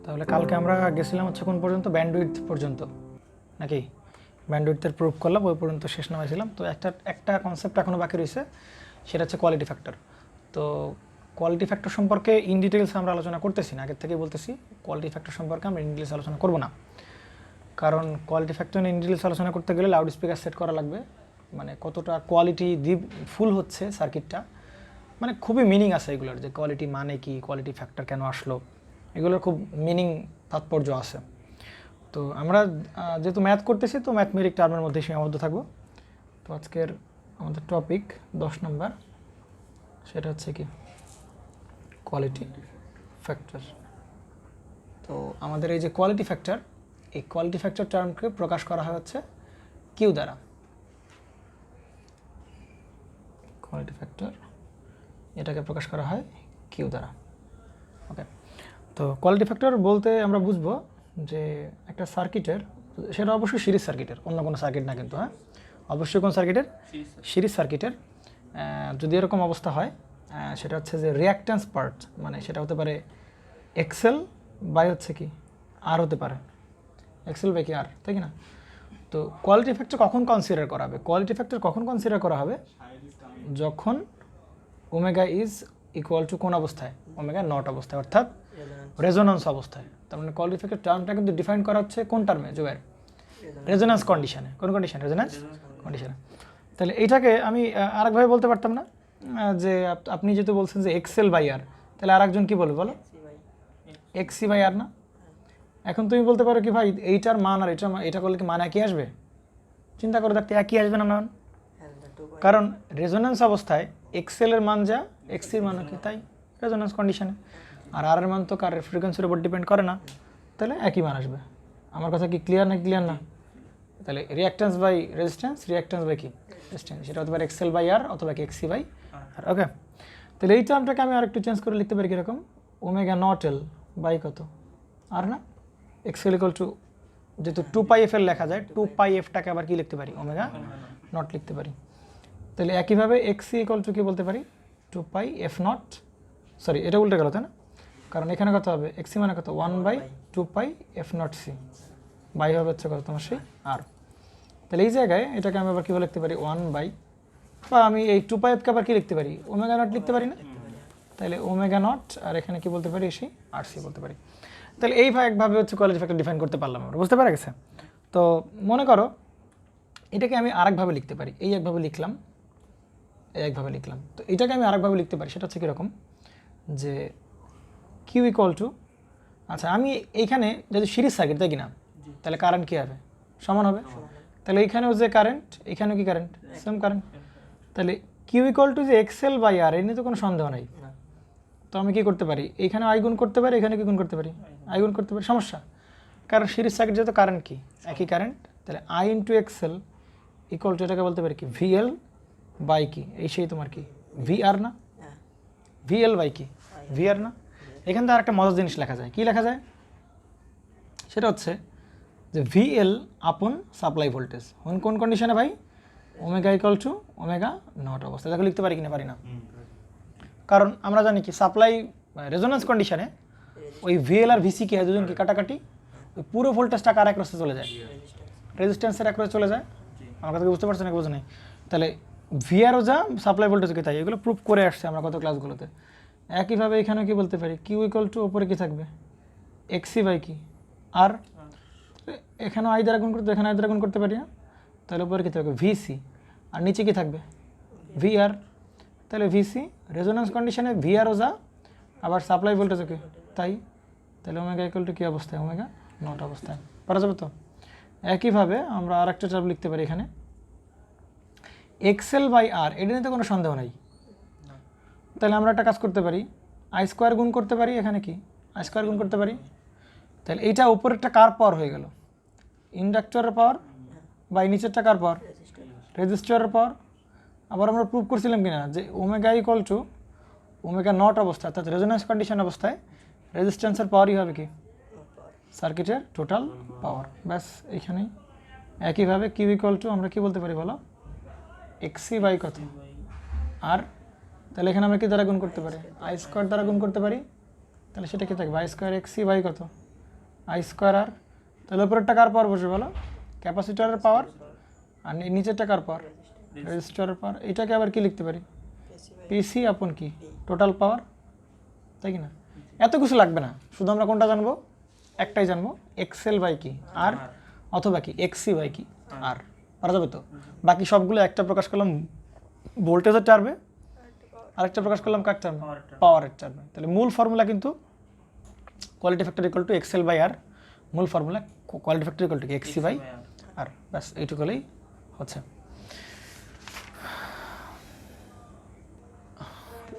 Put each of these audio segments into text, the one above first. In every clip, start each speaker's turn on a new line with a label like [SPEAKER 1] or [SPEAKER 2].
[SPEAKER 1] তাহলে কালকে আমরা গেছিলাম হচ্ছে কোন পর্যন্ত, ব্যান্ডউইডথ পর্যন্ত নাকি? ব্যান্ডউইডথের প্রুফ করলাম, ওই পর্যন্ত শেষ নামাইছিলাম। তো একটা কনসেপ্ট এখনও বাকি রয়েছে, সেটা হচ্ছে কোয়ালিটি ফ্যাক্টর। তো কোয়ালিটি ফ্যাক্টর সম্পর্কে ইন ডিটেলস আমরা আলোচনা করতেছি না, আগের থেকেই বলতেছি কোয়ালিটি ফ্যাক্টর সম্পর্কে আমরা ইন ডিটেলস আলোচনা করব না, কারণ কোয়ালিটি ফ্যাক্টর ইন ডিটেলস আলোচনা করতে গেলে লাউড স্পিকার সেট করা লাগবে, মানে কতটা কোয়ালিটি ফুল হচ্ছে সার্কিটটা, মানে খুবই মিনিং আছে এগুলোর, যে কোয়ালিটি মানে কি, কোয়ালিটি ফ্যাক্টর কেন আসলো, এগুলোর খুব মিনিং তাৎপর্য আছে। তো আমরা যেহেতু ম্যাথ করতেছি, তো ম্যাথমেটিক টার্মের মধ্যে সীমাবদ্ধ থাকবো। তো আজকের আমাদের টপিক 10 নম্বর, সেটা হচ্ছে কি কোয়ালিটি ফ্যাক্টর। তো আমাদের এই যে কোয়ালিটি ফ্যাক্টর, এই কোয়ালিটি ফ্যাক্টর টার্মকে প্রকাশ করা হয় হচ্ছে কিউ দ্বারা। কোয়ালিটি ফ্যাক্টর এটাকে প্রকাশ করা হয় কিউ দ্বারা। ওকে, তো কোয়ালিটি ফ্যাক্টর বলতে আমরা বুঝবো যে একটা সার্কিটের, সেটা অবশ্যই সিরিজ সার্কিটের, অন্য কোনো সার্কিট না কিন্তু, হ্যাঁ অবশ্যই কোন সার্কিটের, সিরিজ সার্কিটের। যদি এরকম অবস্থা হয়, সেটা হচ্ছে যে রিঅ্যাকট্যান্স পার্ট, মানে সেটা হতে পারে এক্সেল বাই হচ্ছে কি আর হতে পারে, এক্সেল বাই কি আর, তাই কি না? তো কোয়ালিটি ফ্যাক্টর কখন কনসিডার করা হবে? কোয়ালিটি ফ্যাক্টর কখন কনসিডার করা হবে? যখন ওমেগা ইজ ইকুয়াল টু কোন অবস্থায়? ওমেগা নট অবস্থায়, অর্থাৎ রেজোন্যান্স অবস্থায়। তার মানে কোয়ালিটি ফ্যাক্টর টার্মটা কিন্তু ডিফাইন করা হচ্ছে কোন টার্মে? জোয়ের রেজোন্যান্স কন্ডিশনে। কোন কন্ডিশন? রেজোন্যান্স কন্ডিশনে। তাহলে এইটাকে আমি আরেকভাবে বলতে পারতাম না, যে আপনি যেহেতু বলছেন যে এক্সেল বাই আর, তাহলে আরেকজন কি বলবে বলো? এক্সি বাই আর না? এখন তুমি বলতে পারো কি ভাই এইটার মান আর এটা করলে কি মান একই আসবে? চিন্তা করে দেখতে একই আসবে না, মান? কারণ রেজোন্যান্স অবস্থায় এক্সেলের মান যা, এক্সির মান কি তাই রেজোন্যান্স কন্ডিশনে, আর আর এর মান তো কারের ফ্রিকোয়েন্সির উপর ডিপেন্ড করে না, তাহলে একই মান আসবে। আমার কথা কি ক্লিয়ার না? ক্লিয়ার না? তাহলে reactance by resistance, reactance by কি রেজিস্ট্যান্স, সেটা হতে পারে এক্সেল বাই আর অথবা কি এক্সি বাই আর। ওকে, তাহলে এই টার্মটাকে আমি আরেকটু চেঞ্জ করে লিখতে পারি কীরকম? ওমেগা নট এল বাই কত আর না, এক্সেল ইকুয়াল টু, যেহেতু 2πf এল লেখা যায়, 2πfটাকে আবার কি লিখতে পারি? ওমেগা নট লিখতে পারি। তাহলে একইভাবে এক্সি ইকুয়াল টু কি বলতে পারি? 2πf নট, সরি এটা উল্টে গেল তাই না, কারণ এখানে কত হবে? এক্সি মানে কত? 1/2πf নট সি, বাই হবে হচ্ছে কত তোমার সেই আর। তাহলে এই জায়গায় এটাকে আমি আবার কীভাবে লিখতে পারি? 1 বাই, বা আমি এই 2πfকে আবার কি লিখতে পারি? ওমেগা নট লিখতে পারি না? তাহলে ওমেগা নট, আর এখানে কি বলতে পারি? সেই আর সি বলতে পারি। তাহলে এইভাবে একভাবে হচ্ছে কোয়ালিটি ফ্যাক্টর ডিফাইন করতে পারলাম আমরা, বুঝতে পারা গেছে? তো মনে করো এটাকে আমি আরেকভাবে লিখতে পারি, এই একভাবে লিখলাম, এই একভাবে লিখলাম। তো এটাকে আমি আরেকভাবে লিখতে পারি, সেটা হচ্ছে কীরকম, যে কিউ ইকুয়াল টু, আচ্ছা আমি এইখানে যদি সিরিজ সার্কিট তাই কিনা, তাহলে কারেন্ট কী হবে? সমান হবে। তাহলে এইখানেও যে কারেন্ট, এখানেও কি কারেন্ট? Same current. তাহলে কিউ ইকুয়াল টু যে এক্সেল বাই আর, এই নিয়ে তো কোনো সন্দেহ নাই। তো আমি কি করতে পারি? এইখানে আই গুণ করতে পারি, এখানে কি গুণ করতে পারি? আই গুণ করতে পারি, সমস্যা, কারণ সিরিজ সার্কিট যেহেতু কারেন্ট কি একই কারেন্ট। তাহলে I into XL equal to এটাকে বলতে পারি কি ভিএল বাই কি, এই সেই তোমার কি ভি আর না, ভিএল বাই কি ভি আর না। এখান থেকে আরেকটা মজার জিনিস লেখা যায়, কি লেখা যায়? সেটা হচ্ছে যে ভিএল আপন সাপ্লাই ভোল্টেজ কোন কন্ডিশনে ভাই? Omega equal to omega not অবস্থা। দেখো লিখতে পারি কিনা? পারি না, কারণ আমরা জানি কি সাপ্লাই রেজোন্যান্স কন্ডিশনে ওই ভিএল আর ভিসি কি হয়, দুজনকে কাটাকাটি, ওই পুরো ভোল্টেজটা কার এক রাস্তায় চলে যায়? রেজিস্ট্যান্সের এক রাস্তায় চলে যায়। আমার কথা বুঝতে পারছেন? বুঝে নেই? তাহলে ভিআরও যা, সাপ্লাই ভোল্টেজ কি তাই, এগুলো প্রুফ করে আসছে আমরা কত ক্লাসগুলোতে। একইভাবে এখানেও কি বলতে পারি? কিউ ইকুয়াল টু ওপরে কি থাকবে? এক্সি বাই কি আর, এখানেও আই দ্বারা গুণ করতে, এখানে আই দ্বারা গুণ করতে পারি না, তাহলে উপরে কী থাকবে? ভিসি, আর নিচে কি থাকবে? ভিআর। তাহলে ভিসি রেজোন্যান্স কন্ডিশনে ভিআরও যা, আবার সাপ্লাই ভোল্টেজও কি তাই, তাহলে ওমেগা ইকুয়াল টু কী অবস্থায়? ওমেগা নট অবস্থায়। পারা যাবে তো? একইভাবে আমরা আর একটা টার্ম লিখতে পারি এখানে, এক্সেল বাই আর, এটা নিয়ে তো কোনো সন্দেহ নাই। তাহলে আমরা একটা কাজ করতে পারি, আই স্কোয়ার গুণ করতে পারি, এখানে কি আই স্কোয়ার গুণ করতে পারি। তাহলে এইটা উপরেরটা কার পাওয়ার হয়ে গেল? ইন্ডাক্টরের পাওয়ার, বা নিচেরটা কার পাওয়ার? রেজিস্টরের পাওয়ার। আবার আমরা প্রুভ করছিলাম কিনা যে omega equal to omega not অবস্থায়, অর্থাৎ রেজোন্যান্স কন্ডিশন অবস্থায় রেজিস্ট্যান্সের পাওয়ারই হবে কি সার্কিটের টোটাল পাওয়ার। ব্যাস এইখানেই। একইভাবে কিউ ইকুয়াল টু আমরা কি বলতে পারি বলো? এক্সি বাই কত আর, তাহলে এখানে আমরা কি দ্বারা গুণ করতে পারি? আই স্কোয়ার দ্বারা গুণ করতে পারি। তাহলে সেটা কি থাকবে? আই স্কোয়ার এক্সি বাই কত আই স্কোয়ার আর, তাহলে উপরেরটা কার পাওয়ার বসে বলো, ক্যাপাসিটরের পাওয়ার, আর নিচেরটা কার পাওয়ার, রেজিস্টরের পাওয়ার। এটাকে আবার কি লিখতে পারি, পিসি আপন কি টোটাল পাওয়ার, তাই কি না? এত কিছু লাগবে না, শুধু আমরা কোনটা জানবো, একটাই জানবো, এক্সএল বাই কি আর, অথবা কি এক্সি বাই কি আর, পারা যাবে তো। বাকি সবগুলো একটা প্রকাশ করলাম ভোল্টেজের টার্মে, আরেকটা প্রকাশ করলাম কার টার্মে, পাওয়ারের টার্মে। তাহলে মূল ফর্মুলা কিন্তু quality factor equal to XL by R, মূল formula quality factor equal to এক্সি বাই আর, ব্যাস এইটুকুলেই হচ্ছে।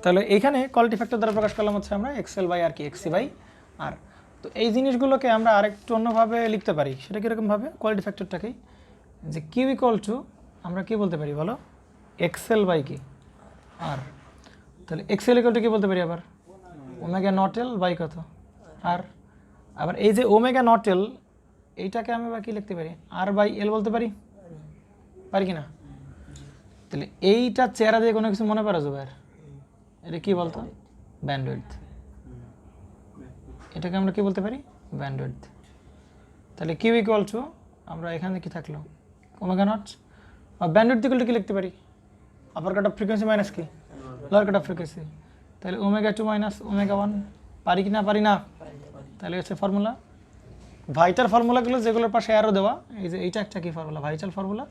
[SPEAKER 1] তাহলে এইখানে কোয়ালিটি ফ্যাক্টর দ্বারা প্রকাশ করলাম হচ্ছে আমরা এক্সএল বাই আর কি এক্সি বাই আর। তো এই জিনিসগুলোকে আমরা আরেকটু অন্যভাবে লিখতে পারি, সেটা কীরকমভাবে, কোয়ালিটি ফ্যাক্টরটাকেই যে কিউ ইকুয়াল টু আমরা কী বলতে পারি বলো, এক্সএল বাই কি আর। তাহলে এক্সএল ইকুয়াল টু কী বলতে পারি আবার, ওমেগা নট এল বাই কত আর। আবার এই যে ওমেগা নট এল, এইটাকে আমি আবার কী লিখতে পারি, আর বাই এল বলতে পারি, পারি কি না? তাহলে এইটা চেহারা দিয়ে কোনো কিছু মনে পারা যাবে আর, এটা কি বলতো, ব্যান্ডউইডথ। এটাকে আমরা কি বলতে পারি, ব্যান্ডউইডথ। তাহলে কিউ ইকুয়াল টু আমরা এখানে কি থাকলো, ওমেগা নট, আর ব্যান্ডউইডথ ইকুয়াল টু কি লিখতে পারি, upper cut off frequency minus কি লোয়ার কাট অফ ফ্রিকোয়েন্সি। তাহলে ওমেগা 2 মাইনাস ওমেগা 1, পারি কি না, পারি না। তাহলে হচ্ছে ফর্মুলা, ভাইটাল ফর্মুলাগুলো যেগুলোর পাশে অ্যারো দেওয়া, এই যে এইটা একটা কি ফর্মুলা, ভাইটাল ফর্মুলা,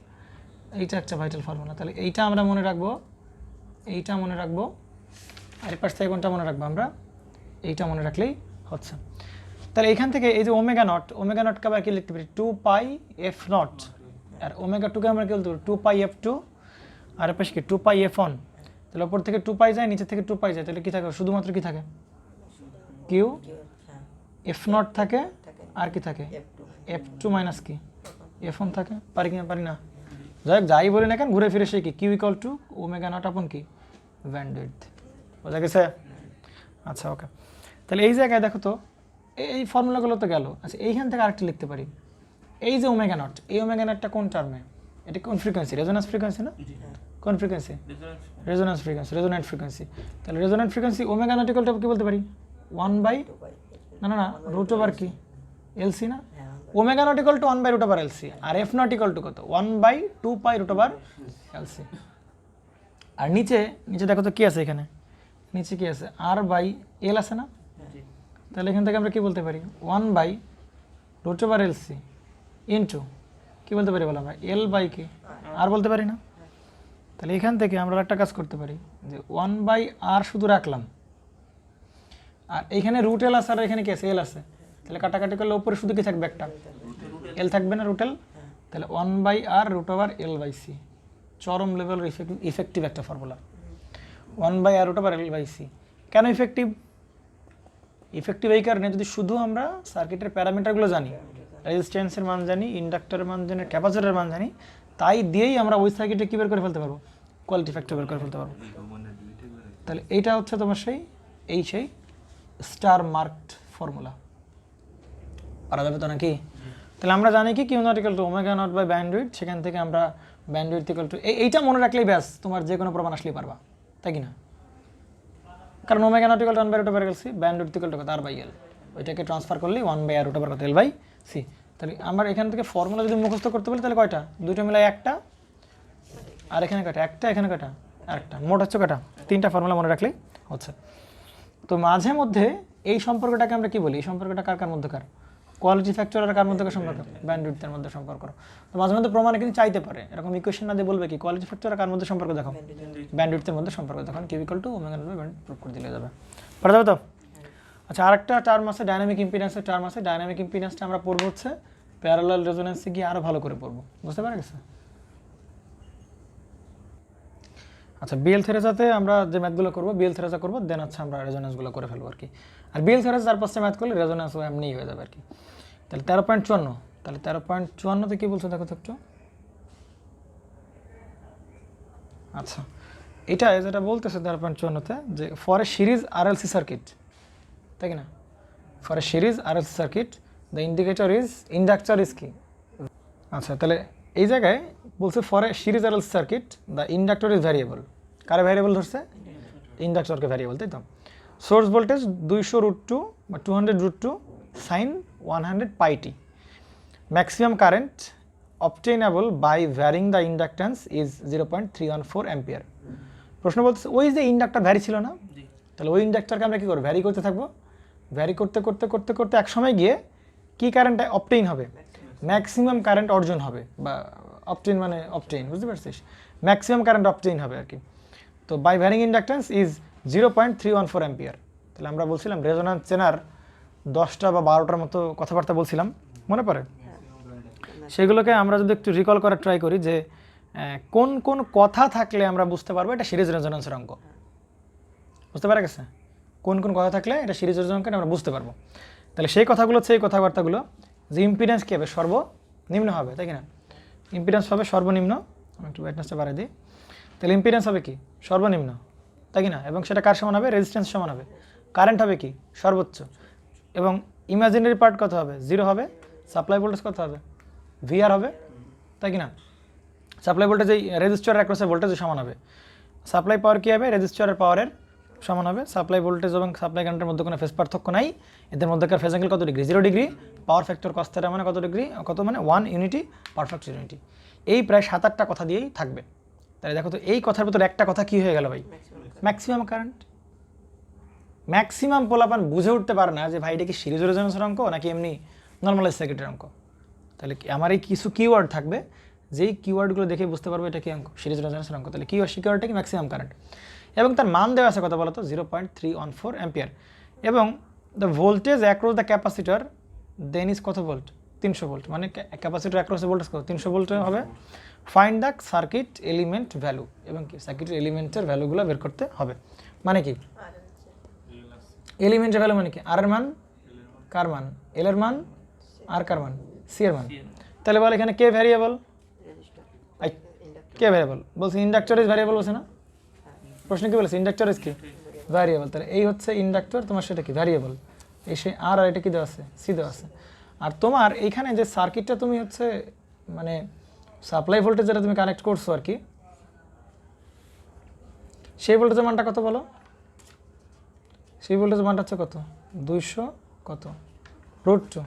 [SPEAKER 1] এইটা একটা ভাইটাল ফর্মুলা। তাহলে এইটা আমরা মনে রাখবো, এইটা মনে রাখবো, আর এর পাশ থেকে কোনটা মনে রাখবো আমরা, এইটা মনে রাখলেই হচ্ছে। তাহলে এইখান থেকে এই যে ওমেগা নট, ওমেগা নটকে আবার কি লিখতে পারি, 2 পাই এফ নট, আর ওমেগা 2কে আমরা কি বলতে পারি, 2 পাই এফ 2, আর এর পাশে কি 2 পাই এফ 1। তাহলে ওপর থেকে 2 পাই যায়, নিচে থেকে 2 পাই যায়, তাহলে কি থাকে, শুধুমাত্র কি থাকে, কিউ এফ নট থাকে, আর কি থাকে, এফ 2 মাইনাস কি এফ 1 থাকে, পারি কি না, পারি না। যাই হোক, যাই বলি না কেন, ঘুরে ফিরে সেই কি Q equal to omega naught upon কি ব্যান্ডউইডথ, বোঝা গেছে? আচ্ছা ওকে। তাহলে এই জায়গায় দেখো তো, এই ফর্মুলাগুলো তো গেল। আচ্ছা এইখান থেকে আরেকটা লিখতে পারি, এই যে ওমেগা নট, এই ওমেগা নটটা কোন টার্মে, এটা কোন ফ্রিকোয়েন্সি, রেজোন্যান্স ফ্রিকোয়েন্সি না, কোন frequency, resonance frequency, resonant frequency. তাহলে resonant frequency omega naught equal to কি বলতে পারি, 1 বাই, না না না, রুট ওভার কি এলসি না, omega naught equal to 1 by root over LC, আর এফ নট ইকুয়াল টু কত, 1 by 2 pi root over LC. আর নিচে নিচে দেখো তো কি আছে, এখানে নিচে কি আছে, আর বাই এল আছে না। তাহলে এখান থেকে আমরা কি বলতে পারি, 1 by root over LC into কী বলতে পারি বলো, আমরা এল বাই কি আর বলতে পারি না। তাহলে এখান থেকে আমরা একটা কাজ করতে পারি, যে 1 বাই আর শুধু রাখলাম, আর এখানে রুট এল আছে, আর এখানে কি আছে, এল আছে। তাহলে কাটাকাটি করলে উপরে শুধু কি থাকবে, একটা এল থাকবে না, রুট এল। তাহলে 1 by R root over L by C, চরম লেভেল ইফেক্টিভ একটা formula, 1 by R root over L by C. কেন ইফেক্টিভ, ইফেক্টিভ এই কারণে, যদি শুধু আমরা সার্কিটের প্যারামিটারগুলো জানি, রেজিস্ট্যান্সের মান জানি, ইন্ডাক্টরের মান জানি, ক্যাপাসিটরের মান জানি, তাই দিয়েই আমরা ওই সার্কিটে কী বের করে ফেলতে পারবো, কোয়ালিটি ফ্যাক্টর বের করে ফেলতে পারবো। তাহলে এইটা হচ্ছে তোমার সেই স্টার মার্কড ফর্মুলা, পারা যাবে তো নাকি? তাহলে আমরা জানি কি Q naught equal to omega naught by bandwidth, সেখান থেকে আমরা ব্যান্ডউইডথ ইকুয়াল টু, এইটা মনে রাখলেই ব্যাস, তোমার যে কোনো প্রমাণ আসলেই পারবা, তাই কি না? কারণ omega naught equal to 1 by root over L C, bandwidth equal to কত, আর বাই এল, ওইটাকে ট্রান্সফার করলেই 1 বাই আর রুট ওভার কত, এল বাই সি। তাহলে আমরা এখান থেকে ফর্মুলা যদি মুখস্থ করতে পারি, তাহলে কয়টা, দুটো মিলাই একটা, আর এখানে কয়টা, একটা, এখানে কয়টা, আরেকটা, মোট হচ্ছে কয়টা, 3টা ফর্মুলা মনে রাখলেই হচ্ছে। তো মাঝে মধ্যে এই সম্পর্কটাকে আমরা কি বলি, এই সম্পর্কটা কার কার মধ্যকার, কোয়ালিটি ফ্যাক্টর আর কার মধ্যকার সম্পর্ক, ব্যান্ডউইডথের মধ্যে সম্পর্ক। তো মাঝে মধ্যে প্রমাণে কিন্তু চাইতে পারে, এরকম ইকুয়েশন না দিয়ে বলবে কি কোয়ালিটি ফ্যাক্টর আর কার মধ্যে সম্পর্ক দেখো, ব্যান্ডউইডথের মধ্যে সম্পর্ক দেখো, Q equal to omega naught by band proof করে দিলে যাবে, পারা যাবে তো? আচ্ছা আরেকটা টার্ম আছে, ডাইনামিক ইম্পিডেন্সের টার্ম আছে। ডাইনামিক ইম্পিডেন্সটা আমরা পড়বো হচ্ছে প্যারালাল রেজোন্যান্সে গিয়ে আরও ভালো করে পড়বো, বুঝতে পারা গেছে? আচ্ছা বিএল থেরেসাতে আমরা যে ম্যাথগুলো করবো, বিএল থেরেসা করবো, দেন আচ্ছা আমরা রেজোন্যান্সগুলো করে ফেলবো আর কি। আর বিএল থেরেসা 4-5টা ম্যাথ করলে রেজোন্যান্সও এমনিই হয়ে যাবে আর কি। তাহলে 13.54, তাহলে 13.54তে কী বলছো দেখো তো একটু। আচ্ছা এটা যেটা বলতেছে 13.54তে, যে for a series RLC circuit, তাই কি না, for a series RLC circuit the inductor is কি। আচ্ছা তাহলে এই জায়গায় বলছে for a series RLC circuit the inductor is variable, কারে ভ্যারিয়েবল ধরছে, ইন্ডাক্টরকে ভ্যারিয়েবল, তাই তো। সোর্স ভোল্টেজ 200√2 বা 200√2 sign 100 pi t. Maximum current obtainable by varying the inductance is 0.314 ampere. প্রশ্ন বলতেছে ওই যে ইন্ডাক্টর ভ্যারি ছিল না, তাহলে ওই ইন্ডাক্টরকে আমরা কী করবো, ভ্যারি করতে থাকবো। ভ্যারি করতে করতে করতে করতে এক সময় গিয়ে কী কারেন্ট অবটেইন হবে, ম্যাক্সিমাম কারেন্ট অর্জন হবে, বা অবটেইন মানে অবটেইন, বুঝতে পারছিস, ম্যাক্সিমাম কারেন্ট অবটেইন হবে আর কি। তো by varying inductance is 0.314 ampere. তাহলে আমরা বলছিলাম রেজোন্যান্স চেনার 10টা বা 12টার মতো কথাবার্তা বলছিলাম, মনে পড়ে? সেগুলোকে আমরা যদি একটু রিকল করার ট্রাই করি যে কোন কোন কথা থাকলে আমরা বুঝতে পারবো এটা সিরিজ রেজোন্যান্সের অঙ্ক, বুঝতে পারা গেছে? কোন কোন কথা থাকলে এটা সিরিজ রেজোন্যান্স আমরা বুঝতে পারবো। তাহলে সেই কথাগুলো হচ্ছে এই কথাবার্তাগুলো যে ইম্পিডেন্স কী হবে, সর্বনিম্ন হবে, তাই কি না? ইম্পিডেন্স হবে সর্বনিম্ন, আমি একটু ব্রাইটনেসটা বাড়িয়ে দিই। তাহলে ইম্পিডেন্স হবে কি, সর্বনিম্ন, তাই কি না? এবং সেটা কার সমান হবে, রেজিস্ট্যান্স সমান হবে। কারেন্ট হবে কি, সর্বোচ্চ। এবং ইমাজিনারি পার্ট কত হবে, 0 হবে। সাপ্লাই ভোল্টেজ কত হবে, VR হবে, তাই কি না? সাপ্লাই ভোল্টেজ এই রেজিস্টারের অ্যাক্রসের ভোল্টেজের সমান হবে। সাপ্লাই পাওয়ার কী হবে, রেজিস্টারের পাওয়ারের সমান হবে। সাপ্লাই ভোল্টেজ এবং সাপ্লাই কারেন্টের মধ্যে কোনো ফেজ পার্থক্য নাই। এদের মধ্যেকার ফেজ অ্যাঙ্গেল কত degree, 0 degree. Power factor cos θ মানে কত ডিগ্রি, কত মানে 1 ইউনিটি, পারফেক্ট ইউনিটি। এই প্রায় 7-8টা কথা দিয়েই থাকবে। তাহলে দেখো তো এই কথার ভিতরে একটা কথা কি হয়ে গেল ভাই, ম্যাক্সিমাম কারেন্ট। ম্যাক্সিমাম পোলাপান বুঝে উঠতে পারে না যে ভাই এটা কি সিরিজ রেজোন্যান্সের অঙ্ক নাকি এমনি নর্মালাইজ সার্কিটের অঙ্ক। তাহলে আমার এই কিছু কিওয়ার্ড থাকবে, যেই কিওয়ার্ডগুলো দেখে বুঝতে পারবো এটা কি অঙ্ক, সিরিজ রেজোন্যান্সের অঙ্ক। তাহলে কিওয়ার্ডটা কি, ম্যাক্সিমাম কারেন্ট। এবং তার মান দেওয়া আছে কত বলো তো, 0.314 অ্যাম্পিয়ার। এবং the voltage across the capacitor then is কত ভোল্ট, 300 ভোল্ট। মানে ক্যাপাসিটর অ্যাক্রসের ভোল্টেজ কত, 300 ভোল্ট হবে। Find the circuit element value, এবং কি সার্কিট এলিমেন্টের ভ্যালুগুলো বের করতে হবে। মানে কি এলিমেন্টের ভ্যালু, মানে কি আর এর মান, কার মান, এল এর মান, আর কার মান, সি এর মান। তাহলে বল এখানে কে ভ্যারিয়েবল, কে ভ্যারিয়েবল বলছে, ইন্ডাক্টর ইজ ভ্যারিয়েবল বলছে না, প্রশ্ন কি বলেছে, ইন্ডাক্টর ইজ কি ভ্যারিয়েবল। তাহলে এই হচ্ছে ইন্ডাক্টর, তোমার সেটা কি ভ্যারিয়েবল, এই সে আর এটা কি দেওয়া আছে, সি দেওয়া আছে। আর তোমার এইখানে যে সার্কিটটা তুমি হচ্ছে মানে সাপ্লাই ভোল্টেজ যেটা তুমি কানেক্ট করছো আর কি, সেই ভোল্টেজের মানটা কত বলো, সেই ভোল্টেজের মানটা হচ্ছে কত, 200 কত √2।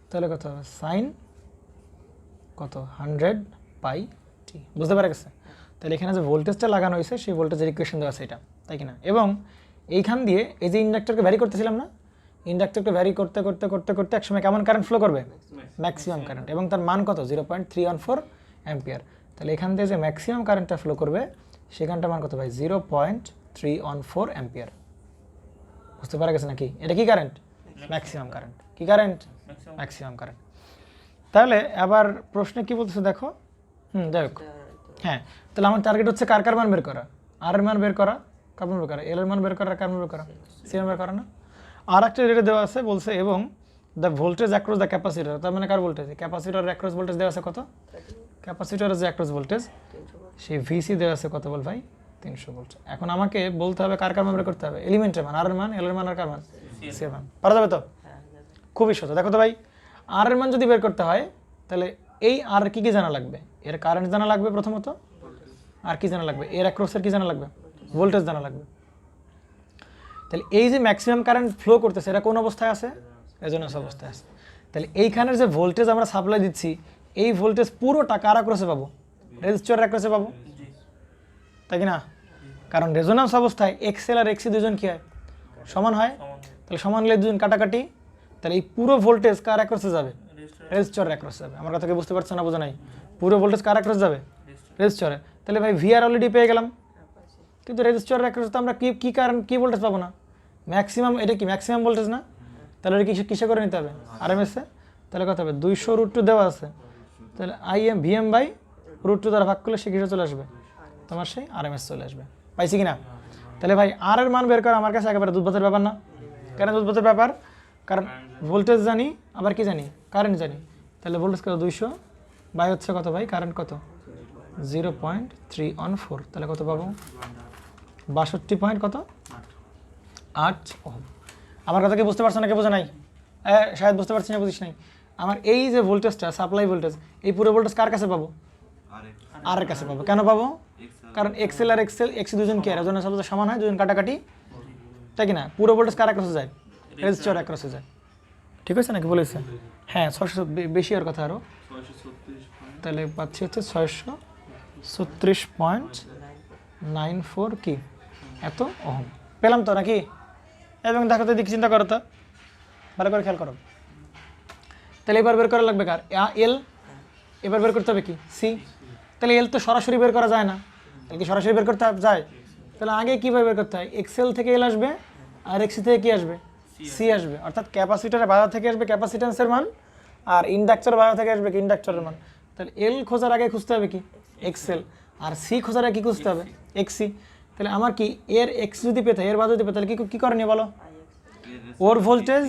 [SPEAKER 1] তাহলে কত হবে, সাইন কত 100 পাই টি, বুঝতে পারা গেছে? তাহলে এখানে যে ভোল্টেজটা লাগানো হয়েছে সেই ভোল্টেজের ইকুয়েশন দেওয়া আছে এটা, তাই কিনা? এবং এইখান দিয়ে এই যে ইন্ডাক্টরকে ভ্যারি করতেছিলাম না, ইন্ডাক্টরকে ভ্যারি করতে করতে করতে করতে একসময় কেমন কারেন্ট ফ্লো করবে, ম্যাক্সিমাম কারেন্ট। এবং তার মান কত, 0.314 অ্যাম্পিয়ার। তাহলে এখান থেকে যে ম্যাক্সিমাম কারেন্টটা ফ্লো করবে সেখানটার মান কত ভাই, 0.314 অ্যাম্পিয়ার। বুঝতে পারা গেছে নাকি? এটা কি কারেন্ট, ম্যাক্সিমাম কারেন্ট। কি কারেন্ট, ম্যাক্সিমাম কারেন্ট। তাহলে আবার প্রশ্নে কি বলতেছে দেখো, দেখো, হ্যাঁ। তাহলে আমার টার্গেট হচ্ছে কার কার মান বের করা, আর এর মান বের করা, কার মান বের করা, এল এর মান বের করা, কার মান বের করা, সি এর মান বের করা না। আর একটা রেটে দেওয়া আছে বলছে, এবং the voltage across the capacitor, তার মানে কার ভোল্টেজ, ক্যাপাসিটরের অ্যাক্রস ভোল্টেজ দেওয়া আছে কত, ক্যাপাসিটরের যে অ্যাক্রস ভোল্টেজ সেই ভিসি দেওয়া আছে কত বল ভাই, 300 ভোল্ট। এখন আমাকে বলতে হবে কার কার মান বের করতে হবে, এলিমেন্টের মান, আর এর মান, এল এর মান, আর কার মান, সি এর মান। পারা যাবে তো? খুবই সোজা। দেখো তো ভাই, আর এর মান যদি বের করতে হয় তাহলে এই আর কি কি জানা লাগবে, এর কারেন্ট জানা লাগবে প্রথমত, আর কি জানা লাগবে, এর অ্যাক্রসের কি জানা লাগবে, ভোল্টেজ জানা লাগবে। তাহলে এই যে ম্যাক্সিমাম কারেন্ট ফ্লো করতেছে এটা কোন অবস্থায় আছে, রেজোন্যান্স অবস্থায় আছে। তাহলে এইখানের যে ভোল্টেজ আমরা সাপ্লাই দিচ্ছি এই ভোল্টেজ পুরোটা কার অ্যাক্রসে পাবো, রেজিস্টরের অ্যাক্রসে পাবো, তাই কি না? কারণ রেজোন্যান্স অবস্থায় এক্সএল আর এক্সি দুজন কি হয়, সমান হয়। তাহলে সমান হলে দুজন কাটাকাটি, তাহলে এই পুরো ভোল্টেজ কার অ্যাক্রসে যাবে, রেজিস্টরের অ্যাক্রসে যাবে। আমার কথা কি বুঝতে পারছো না, বোঝা নাই? পুরো ভোল্টেজ কার অ্যাক্রসে যাবে, রেজিস্টরে। তাহলে ভাই ভিআর অলরেডি পেয়ে গেলাম, কিন্তু রেজিস্টরের অ্যাক্রসে তো আমরা কি কারেন্ট, কি ভোল্টেজ পাবো না, ম্যাক্সিমাম। এটা কি ম্যাক্সিমাম ভোল্টেজ না? তাহলে এটা কিসে করে নিতে হবে, আরএমএসে। তাহলে কত হবে, 200 √2 দেওয়া আছে। তাহলে আইএম ভিএম বাই √2 দ্বারা ভাগ করলে সে কিসে চলে আসবে, তোমার সেই আরএমএস চলে আসবে। পাইছি কিনা? তাহলে ভাই আর এর মান বের করা আমার কাছে একেবারে দুধভাতের ব্যাপার না। কেন দুধভাতের ব্যাপার? কারণ ভোল্টেজ জানি, আবার কি জানি, কারেন্ট জানি। তাহলে ভোল্টেজ কত, 200 বাই হচ্ছে কত ভাই, কারেন্ট কত, 0.314। তাহলে কত পাবো, 62 পয়েন্ট কত, 8 ওহম। আমার কথা কি বুঝতে পারছো না, কে বোঝা নাই? শায়দ বুঝতে পারছি না, বুঝিস নাই। আমার এই যে ভোল্টেজটা, সাপ্লাই ভোল্টেজ, এই পুরো ভোল্টেজ কার কাছে পাবো, আর এর কাছে পাবো। কেন পাবো? কারণ এক্সএল আর এক্সি দুজন কি রেজোন্যান্স অবস্থায় সমান হয়, দুজন কাটাকাটি, তাই কি না? পুরো ভোল্টেজ কার অ্যাক্রসে যায়, রেজিস্টর অ্যাক্রসে যায়। ঠিক আছে নাকি বলেছে? হ্যাঁ 600 বেশি আর কথা আরও, তাহলে পাচ্ছি হচ্ছে 636.94 কি এত ওহম পেলাম তো নাকি? এবং দেখো তো দিক চিন্তা করো তো, ভালো করে খেয়াল করো। তাহলে এবার বের করা লাগবে কার? এল। এবার বের করতে হবে কি? সি। তাহলে এল তো সরাসরি বের করা যায় না, তাহলে কি সরাসরি বের করতে যায়? তাহলে আগে কীভাবে বের করতে হয়? এক্সেল থেকে এল আসবে আর এক্সি থেকে কি আসবে? সি আসবে। অর্থাৎ ক্যাপাসিটরের বাধা থেকে আসবে ক্যাপাসিট্যান্সের মান, আর ইন্ডাক্টরের বাধা থেকে আসবে কি? ইন্ডাক্টরের মান। তাহলে এল খোঁজার আগে খুঁজতে হবে কি? এক্সেল। আর সি খোঁজার আগে কী খুঁজতে হবে? এক্সি। তাহলে আমার কি এর এক্স যদি পেতে, এর বাধা যদি পেতে, তাহলে কী করণীয় বলো? ওর ভোল্টেজ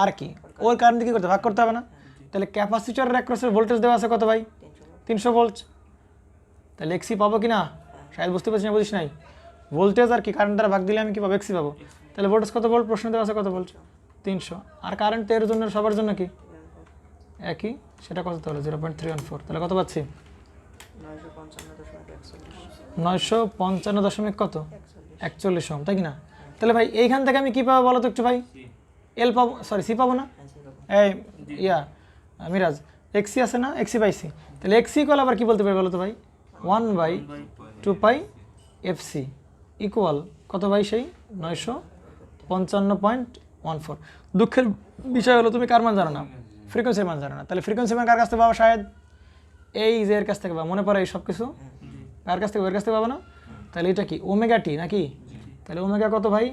[SPEAKER 1] আর কি ওর কারেন্ট কী করতে ভাগ করতে হবে না? তাহলে ক্যাপাসিটরের অ্যাক্রসের ভোল্টেজ দেওয়া আছে কত ভাই? 300 ভোল্ট। তাহলে এক্সি পাবো কি না? শায়দ বুঝতে পারছি না, বুঝিস নাই? ভোল্টেজ আর কি কারেন্ট দ্বারা ভাগ দিলে আমি কি পাবো? এক্সি পাবো। তাহলে ভোল্টেজ কত ভোল্ট? প্রশ্ন দেওয়া আছে কত ভোল্ট? 300। আর কারেন্ট তো এর জন্য সবার জন্য কি একই, সেটা কত তাহলে? 0.314। তাহলে কত পাচ্ছি? 955 কত? 41 ওহম, তাই কি না? তাহলে ভাই এইখান থেকে আমি কি পাবো বলো তো একটু ভাই? এল পাবো, সরি সি পাবো না? এই মিরাজ এক্সি আছে না? এক্সি বাই সি। তাহলে এক্সি ইকুয়াল আবার কি বলতে পারি বলো তো ভাই? 1/2 এফসি ইকুয়াল কত ভাই? সেই 955.14। দুঃখের বিষয় হলো তুমি কার মান জানো না? ফ্রিকোয়েন্সির মান জানো না। তাহলে ফ্রিকোয়েন্সির মান কার কাছ থেকে পাবো? শায়দ এই যে এর কাছ থেকে পাবো। মনে পড়ে এই সব কিছু কার কাছ থেকে? এর কাছ থেকে পাবো না? তাহলে এটা কি ওমেগা টি নাকি? তাহলে ওমেগা কত ভাই?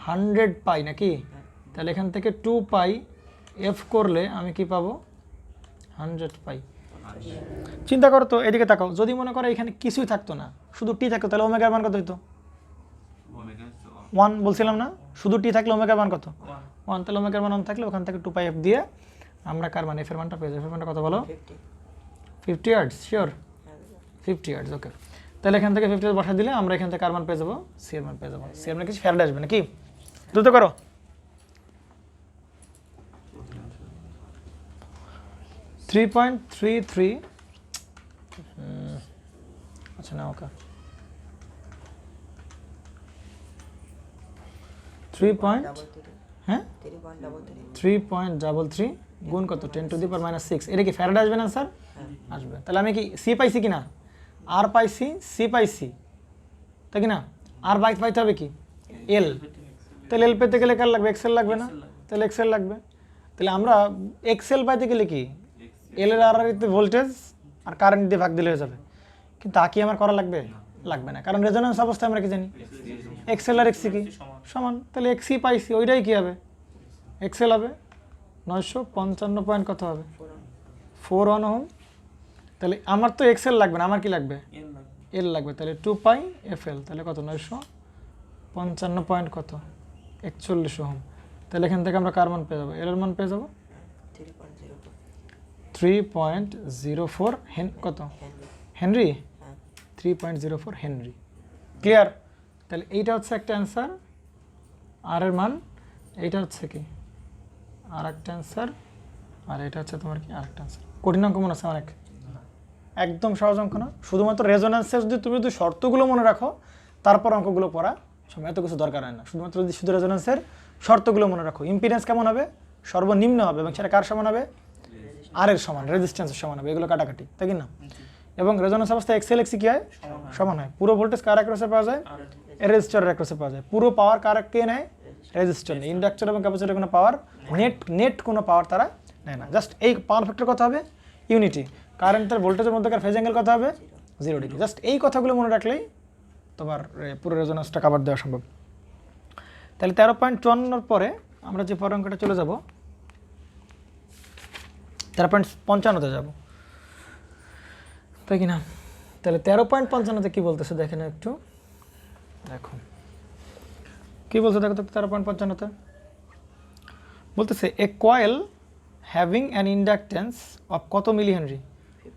[SPEAKER 1] 100 পাই নাকি? তাহলে এখান থেকে 2 পাই এফ করলে আমি কি পাবো? 100 পাই। চিন্তা করো তো, এদিকে তাকাও। যদি মনে করো এখানে কিছুই থাকতো না, শুধু টি থাকতো, তাহলে ওমেগার মান কত হইতো? 1 বলছিলাম না? শুধু টি থাকলে ওমেগার মান কত? 1। তাহলে ওমেগার মান 1 থাকলে ওখান থেকে 2 পাই এফ দিয়ে আমরা কার মান? এফের মানটা পেয়ে যাবো। এফের মানটা কত বলো? 50 হার্টজ। শিওর 50 হার্টজ, ওকে। তাহলে এখান থেকে 50 হার্টজ বসা দিলে আমরা এখান থেকে কার মান পেয়ে যাবো? সি এর মান পেয়ে যাবো। সি এর মান কিছু ফ্যারাডে আসবে নাকি? দ্রুত করো। 3.33 আচ্ছা না, ওকে 3.33 গুণ কত? 10⁻⁶। এটা কি ফ্যারাডে আসবে না স্যার? আসবে। তাহলে আমি কি সি পাইছি কি না? আর পাইছি, সি পাইছি, তাই কি না? আর পাইতে হবে কি? এল। তাহলে এল পেতে গেলে কার লাগবে? এক্সেল লাগবে না? তাহলে এক্সেল লাগবে। তাহলে আমরা এক্সেল পাইতে গেলে কি এল এর আর ভোল্টেজ আর কারেন্ট দিয়ে ভাগ দিলে হয়ে যাবে। কিন্তু তা কি আমার করা লাগবে? লাগবে না, কারণ রেজোন্যান্স অবস্থায় আমরা কি জানি? এক্সেল আর এক্সি কি সমান। তাহলে এক্সি পাইছি, ওইটাই কি হবে? এক্সেল হবে। 955 পয়েন্ট কত হবে? 41 ওহম। তাহলে আমার তো এক্সেল লাগবে না, আমার কি লাগবে? এল লাগবে। তাহলে 2 পাই এফ এল। তাহলে কত? 955 পয়েন্ট কত? 41 ওহম। তাহলে এখান থেকে আমরা কার মান পেয়ে যাবো? এল এর মান পেয়ে যাবো 3.04 কত হেনরি? 3.04 হেনরি। ক্লিয়ার? তাহলে এইটা হচ্ছে একটা অ্যান্সার, আর এর মান এইটা হচ্ছে কি আর একটা অ্যান্সার, আর এটা হচ্ছে তোমার কি আর একটা অ্যান্সার। কঠিন অঙ্ক মনে আছে অনেক? একদম সহজ অঙ্ক না। শুধুমাত্র রেজোন্যান্সের যদি তুমি যদি শর্তগুলো মনে রাখো, তারপর অঙ্কগুলো পড়া সময় এত কিছু দরকার হয় না। শুধুমাত্র যদি শুধু রেজোন্যান্সের শর্তগুলো মনে রাখো। ইম্পিডেন্স কেমন হবে? সর্বনিম্ন হবে, এবং সেটা কার সমান হবে? আর এর সমান, রেজিস্ট্যান্সের সমান হবে। এগুলো কাটাকাটি, তাই কি না? এবং রেজোন্যান্স অবস্থায় এক্সেল এক্সি কি হয়? সমান হয়। পুরো ভোল্টেজ কার অ্যাক্রসে পাওয়া যায়? রেজিস্টরের অ্যাক্রসে পাওয়া যায়। পুরো পাওয়ার কার কে নেয়? রেজিস্টর নেয়। ইন্ডাক্টর এবং ক্যাপাসিটরের কোনো পাওয়ার নেট কোনো পাওয়ার তারা নেয় না। জাস্ট এই পাওয়ার ফ্যাক্টর কত হবে? ইউনিটি। কারেন্টের ভোল্টেজের মধ্যেকার ফেজ অ্যাঙ্গেল কত হবে? 0 ডিগ্রি। জাস্ট এই কথাগুলো মনে রাখলেই তোমার পুরো রেজোন্যান্সটা কভার দেওয়া সম্ভব। তাহলে 13.54 পরে আমরা যে পরের অঙ্কটা চলে যাব 13.55-তে যাব, তাই কি না? তাহলে 13.55-তে কী বলতেছে দেখেন একটু, দেখো কী বলছে দেখো তো। 13.55-তে বলতেছে a coil having an inductance of কত মিলি হেনরি?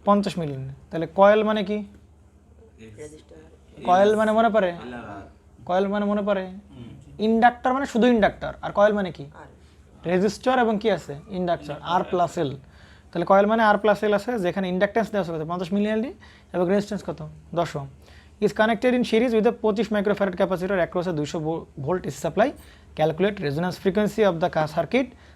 [SPEAKER 1] 50 milli henry. তাহলে কয়েল মানে কি? কয়েল মানে মনে পড়ে? কয়েল মানে মনে পড়ে? ইন্ডাক্টর মানে শুধু ইন্ডাক্টর, আর কয়েল মানে কি? রেজিস্টর এবং কি আছে? ইন্ডাক্টর, আর প্লাস এল। তাহলে কয়েল মানে আর প্লাস এল আছে, যেখানে ইন্ডাকটেন্স দেওয়া আছে 50 মিলি হেনরি এবং রেজিস্ট্যান্স কত? 10 ohm. is connected in series with a 25 microfarad capacitor across a 200 volt AC supply. Calculate resonance frequency of the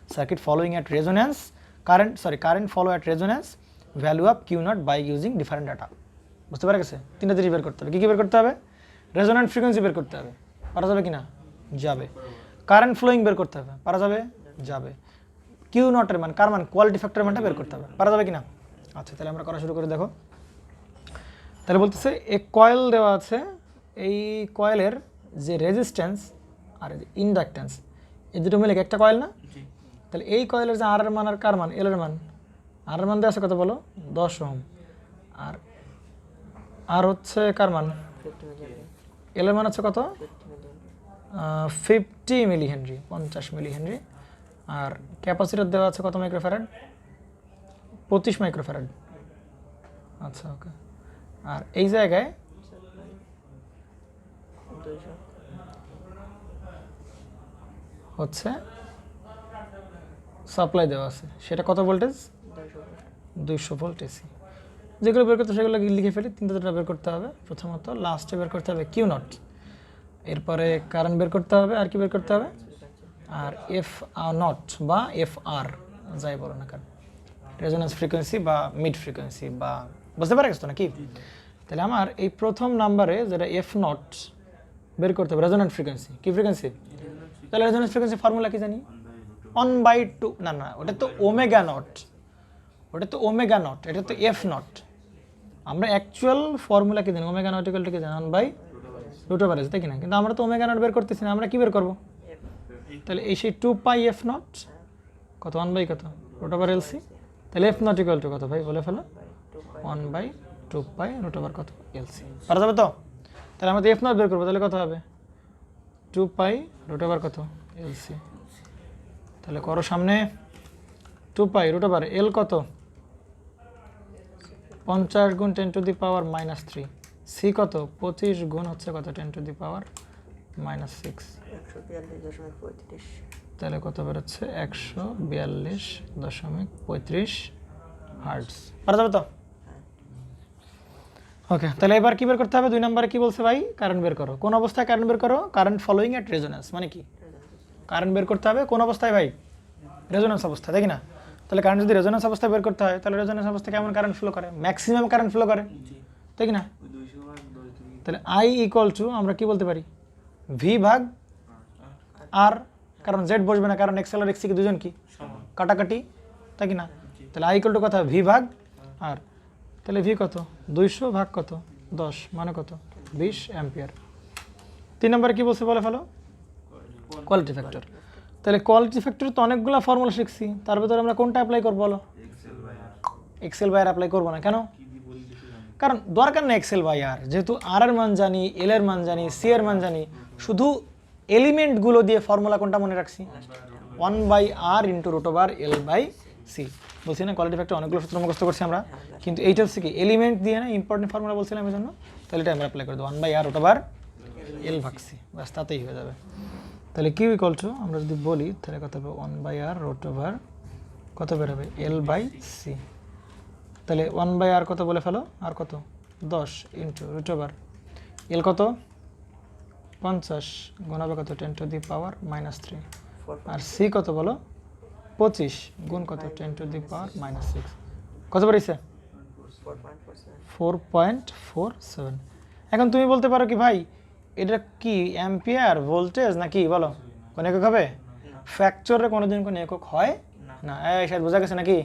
[SPEAKER 1] circuit following at resonance current follow at resonance value of Q naught by using different data. বুঝতে পারা গেছে? তিনটা জিনিস বের করতে হবে। কি বের করতে হবে? রেজোন্যান্ট ফ্রিকোয়েন্সি বের করতে হবে। পারা যাবে কিনা? যাবে। কারেন্ট ফ্লোয়িং বের করতে হবে। পারা যাবে? যাবে। কিউ নটের মান কার মান কোয়ালিটি ফ্যাক্টরের মানটা বের করতে হবে। পারা যাবে কিনা? আচ্ছা তাহলে আমরা করা শুরু করে দেখো। তাহলে বলতেছে এক কয়েল দেওয়া আছে, এই কয়েলের যে রেজিস্ট্যান্স আর ইন্ডাকট্যান্স এই দুটো মিলে একটা কয়েল না? তাহলে এই কয়েলের যে আর এর মান আর কার মান এল এর মান, আর এর মান দেওয়া আছে কত বলো? 10 ওহম। আর হচ্ছে কার মান? এল এর মান হচ্ছে কত? 50 মিলি হেনরি, 50 মিলি হেনরি। আর ক্যাপাসিটর দেওয়া আছে কত মাইক্রোফ্যারাড? 25 মাইক্রোফ্যারাড। আচ্ছা ওকে। আর এই জায়গায় হচ্ছে সাপ্লাই দেওয়া আছে, সেটা কত ভোল্টেজ? 200 volt AC. যেগুলো বের করতে সেগুলো লিখে ফেলি। তিনটা বের করতে হবে। প্রথমত লাস্টে বের করতে হবে কিউ নট, এরপরে কারেন্ট বের করতে হবে, আর কি বের করতে হবে? আর এফ নট বা এফ আর যাই বলো না কেন, রেজোন্যান্স ফ্রিকোয়েন্সি বা মিড ফ্রিকোয়েন্সি বা বুঝতে পারা গেছো নাকি? তাহলে আমার এই প্রথম নাম্বারে যেটা এফ নট বের করতে হবে, রেজোন্যান্স ফ্রিকোয়েন্সি। কি ফ্রিকোয়েন্সি? তাহলে রেজোন্যান্স ফ্রিকোয়েন্সি ফর্মুলা কি জানি? 1/2। না ওটা তো ওমেগা নট, ওটা তো ওমেগা নট, এটা তো এফ নট। আমরা অ্যাকচুয়াল ফর্মুলা কি জানি? ওমেগা নট ইকুয়াল টু কি জানি? 1/√/s, তাই কি না? কিন্তু আমরা তো ওমেগা নট বের করতেছি না, আমরা কি বের করবো? তাহলে এই সেই 2 পাই এফ নট কত? 1 কত √/LC। তাহলে এফ নট ইকুয়াল টু কত ভাই বলে ফেলো? 1/2 পাই √/ কত? LC। পারা যাবে তো? তাহলে আমাদের এফ নট বের করবো, তাহলে কত হবে? 2 পাই √/ কত? LC। তাহলে করো সামনে 2 পাই √/L কত? 50 গুণ 10⁻³ সি কত? 25 গুণ হচ্ছে কত? 10⁻⁻6। তাহলে কত বেরোচ্ছে? 142.35 হার্টজ। পারা যাবে তো? ওকে। তাহলে এবার কি বের করতে হবে? 2 নম্বরে কি বলছে ভাই? কারেন্ট বের করো। কোন অবস্থায় কারেন্ট বের করো? কারেন্ট ফলোইং এট রেজোন্যান্স। মানে কি? কারেন্ট বের করতে হবে কোন অবস্থায় ভাই? রেজোন্যান্স অবস্থায়, তাই কি না? তাহলে কারেন্ট যদি রেজোন্যান্স অবস্থায় বের করতে হয়, তাহলে রেজোন্যান্স অবস্থায় কেমন কারেন্ট ফ্লো করে? ম্যাক্সিমাম কারেন্ট ফ্লো করে, তাই কি না? তাহলে আই ইকুয়াল টু আমরা কি বলতে পারি? ভি ভাগ আর, কারণ জেড বসবে না, কারণ এক্সএল আর এক্সি কি দুজন কি কাটাকাটি, তাই কি না? তাহলে আই ইকুয়াল টু কত? ভি ভাগ আর। তাহলে ভি কত? 200 ভাগ কত? 10 মানে কত? 20 অ্যাম্পিয়ার। 3 নম্বরে কি বলছে বলে ফেলো? Quality factor. তাহলে কোয়ালিটি ফ্যাক্টর তো অনেকগুলো ফর্মুলা শিখছি, তার ভিতরে আমরা কোনটা অ্যাপ্লাই করবো বলো? এক্সেল বাই আর অ্যাপ্লাই করবো না কেন? কারণ দরকার নেই এক্সেল বাই আর, যেহেতু আর এর মান জানি, এল এর মান জানি, সি এর মান জানি, শুধু এলিমেন্টগুলো দিয়ে ফর্মুলা কোনটা মনে রাখছি? 1/r × √/L/c। বলছি না কোয়ালিটি ফ্যাক্টর অনেকগুলো সূত্র মুখস্থ করছি আমরা, কিন্তু এইটা হচ্ছে কি এলিমেন্ট দিয়ে না, ইম্পর্টেন্ট ফর্মুলা বলছিলাম এই জন্য। তাহলে এটা আমরা অ্যাপ্লাই করে দেবো 1/r√/L/c, ব্যাস তাতেই হয়ে যাবে। তাহলে কিউ ইকুয়াল টু আমরা যদি বলি তাহলে কত হবে? 1/r√/ কত বেরোবে? L/c। তাহলে 1/r কত বলে ফেলো? আর কত? 10 × √/L কত? 50 গুণ হবে কত? 10⁻³ আর সি কত বলো? 25 গুণ কত? 10⁻⁻6। কত বেরিয়েছে? 4.47। এখন তুমি বলতে পারো কি ভাই এটা কি অ্যাম্পিয়ার ভোল্টেজ নাকি বলো? কোন একক হবে? ফ্যাক্টরে কোনোদিন কোনো একক হয় না। এই শায়দ বোঝা গেছে নাকি?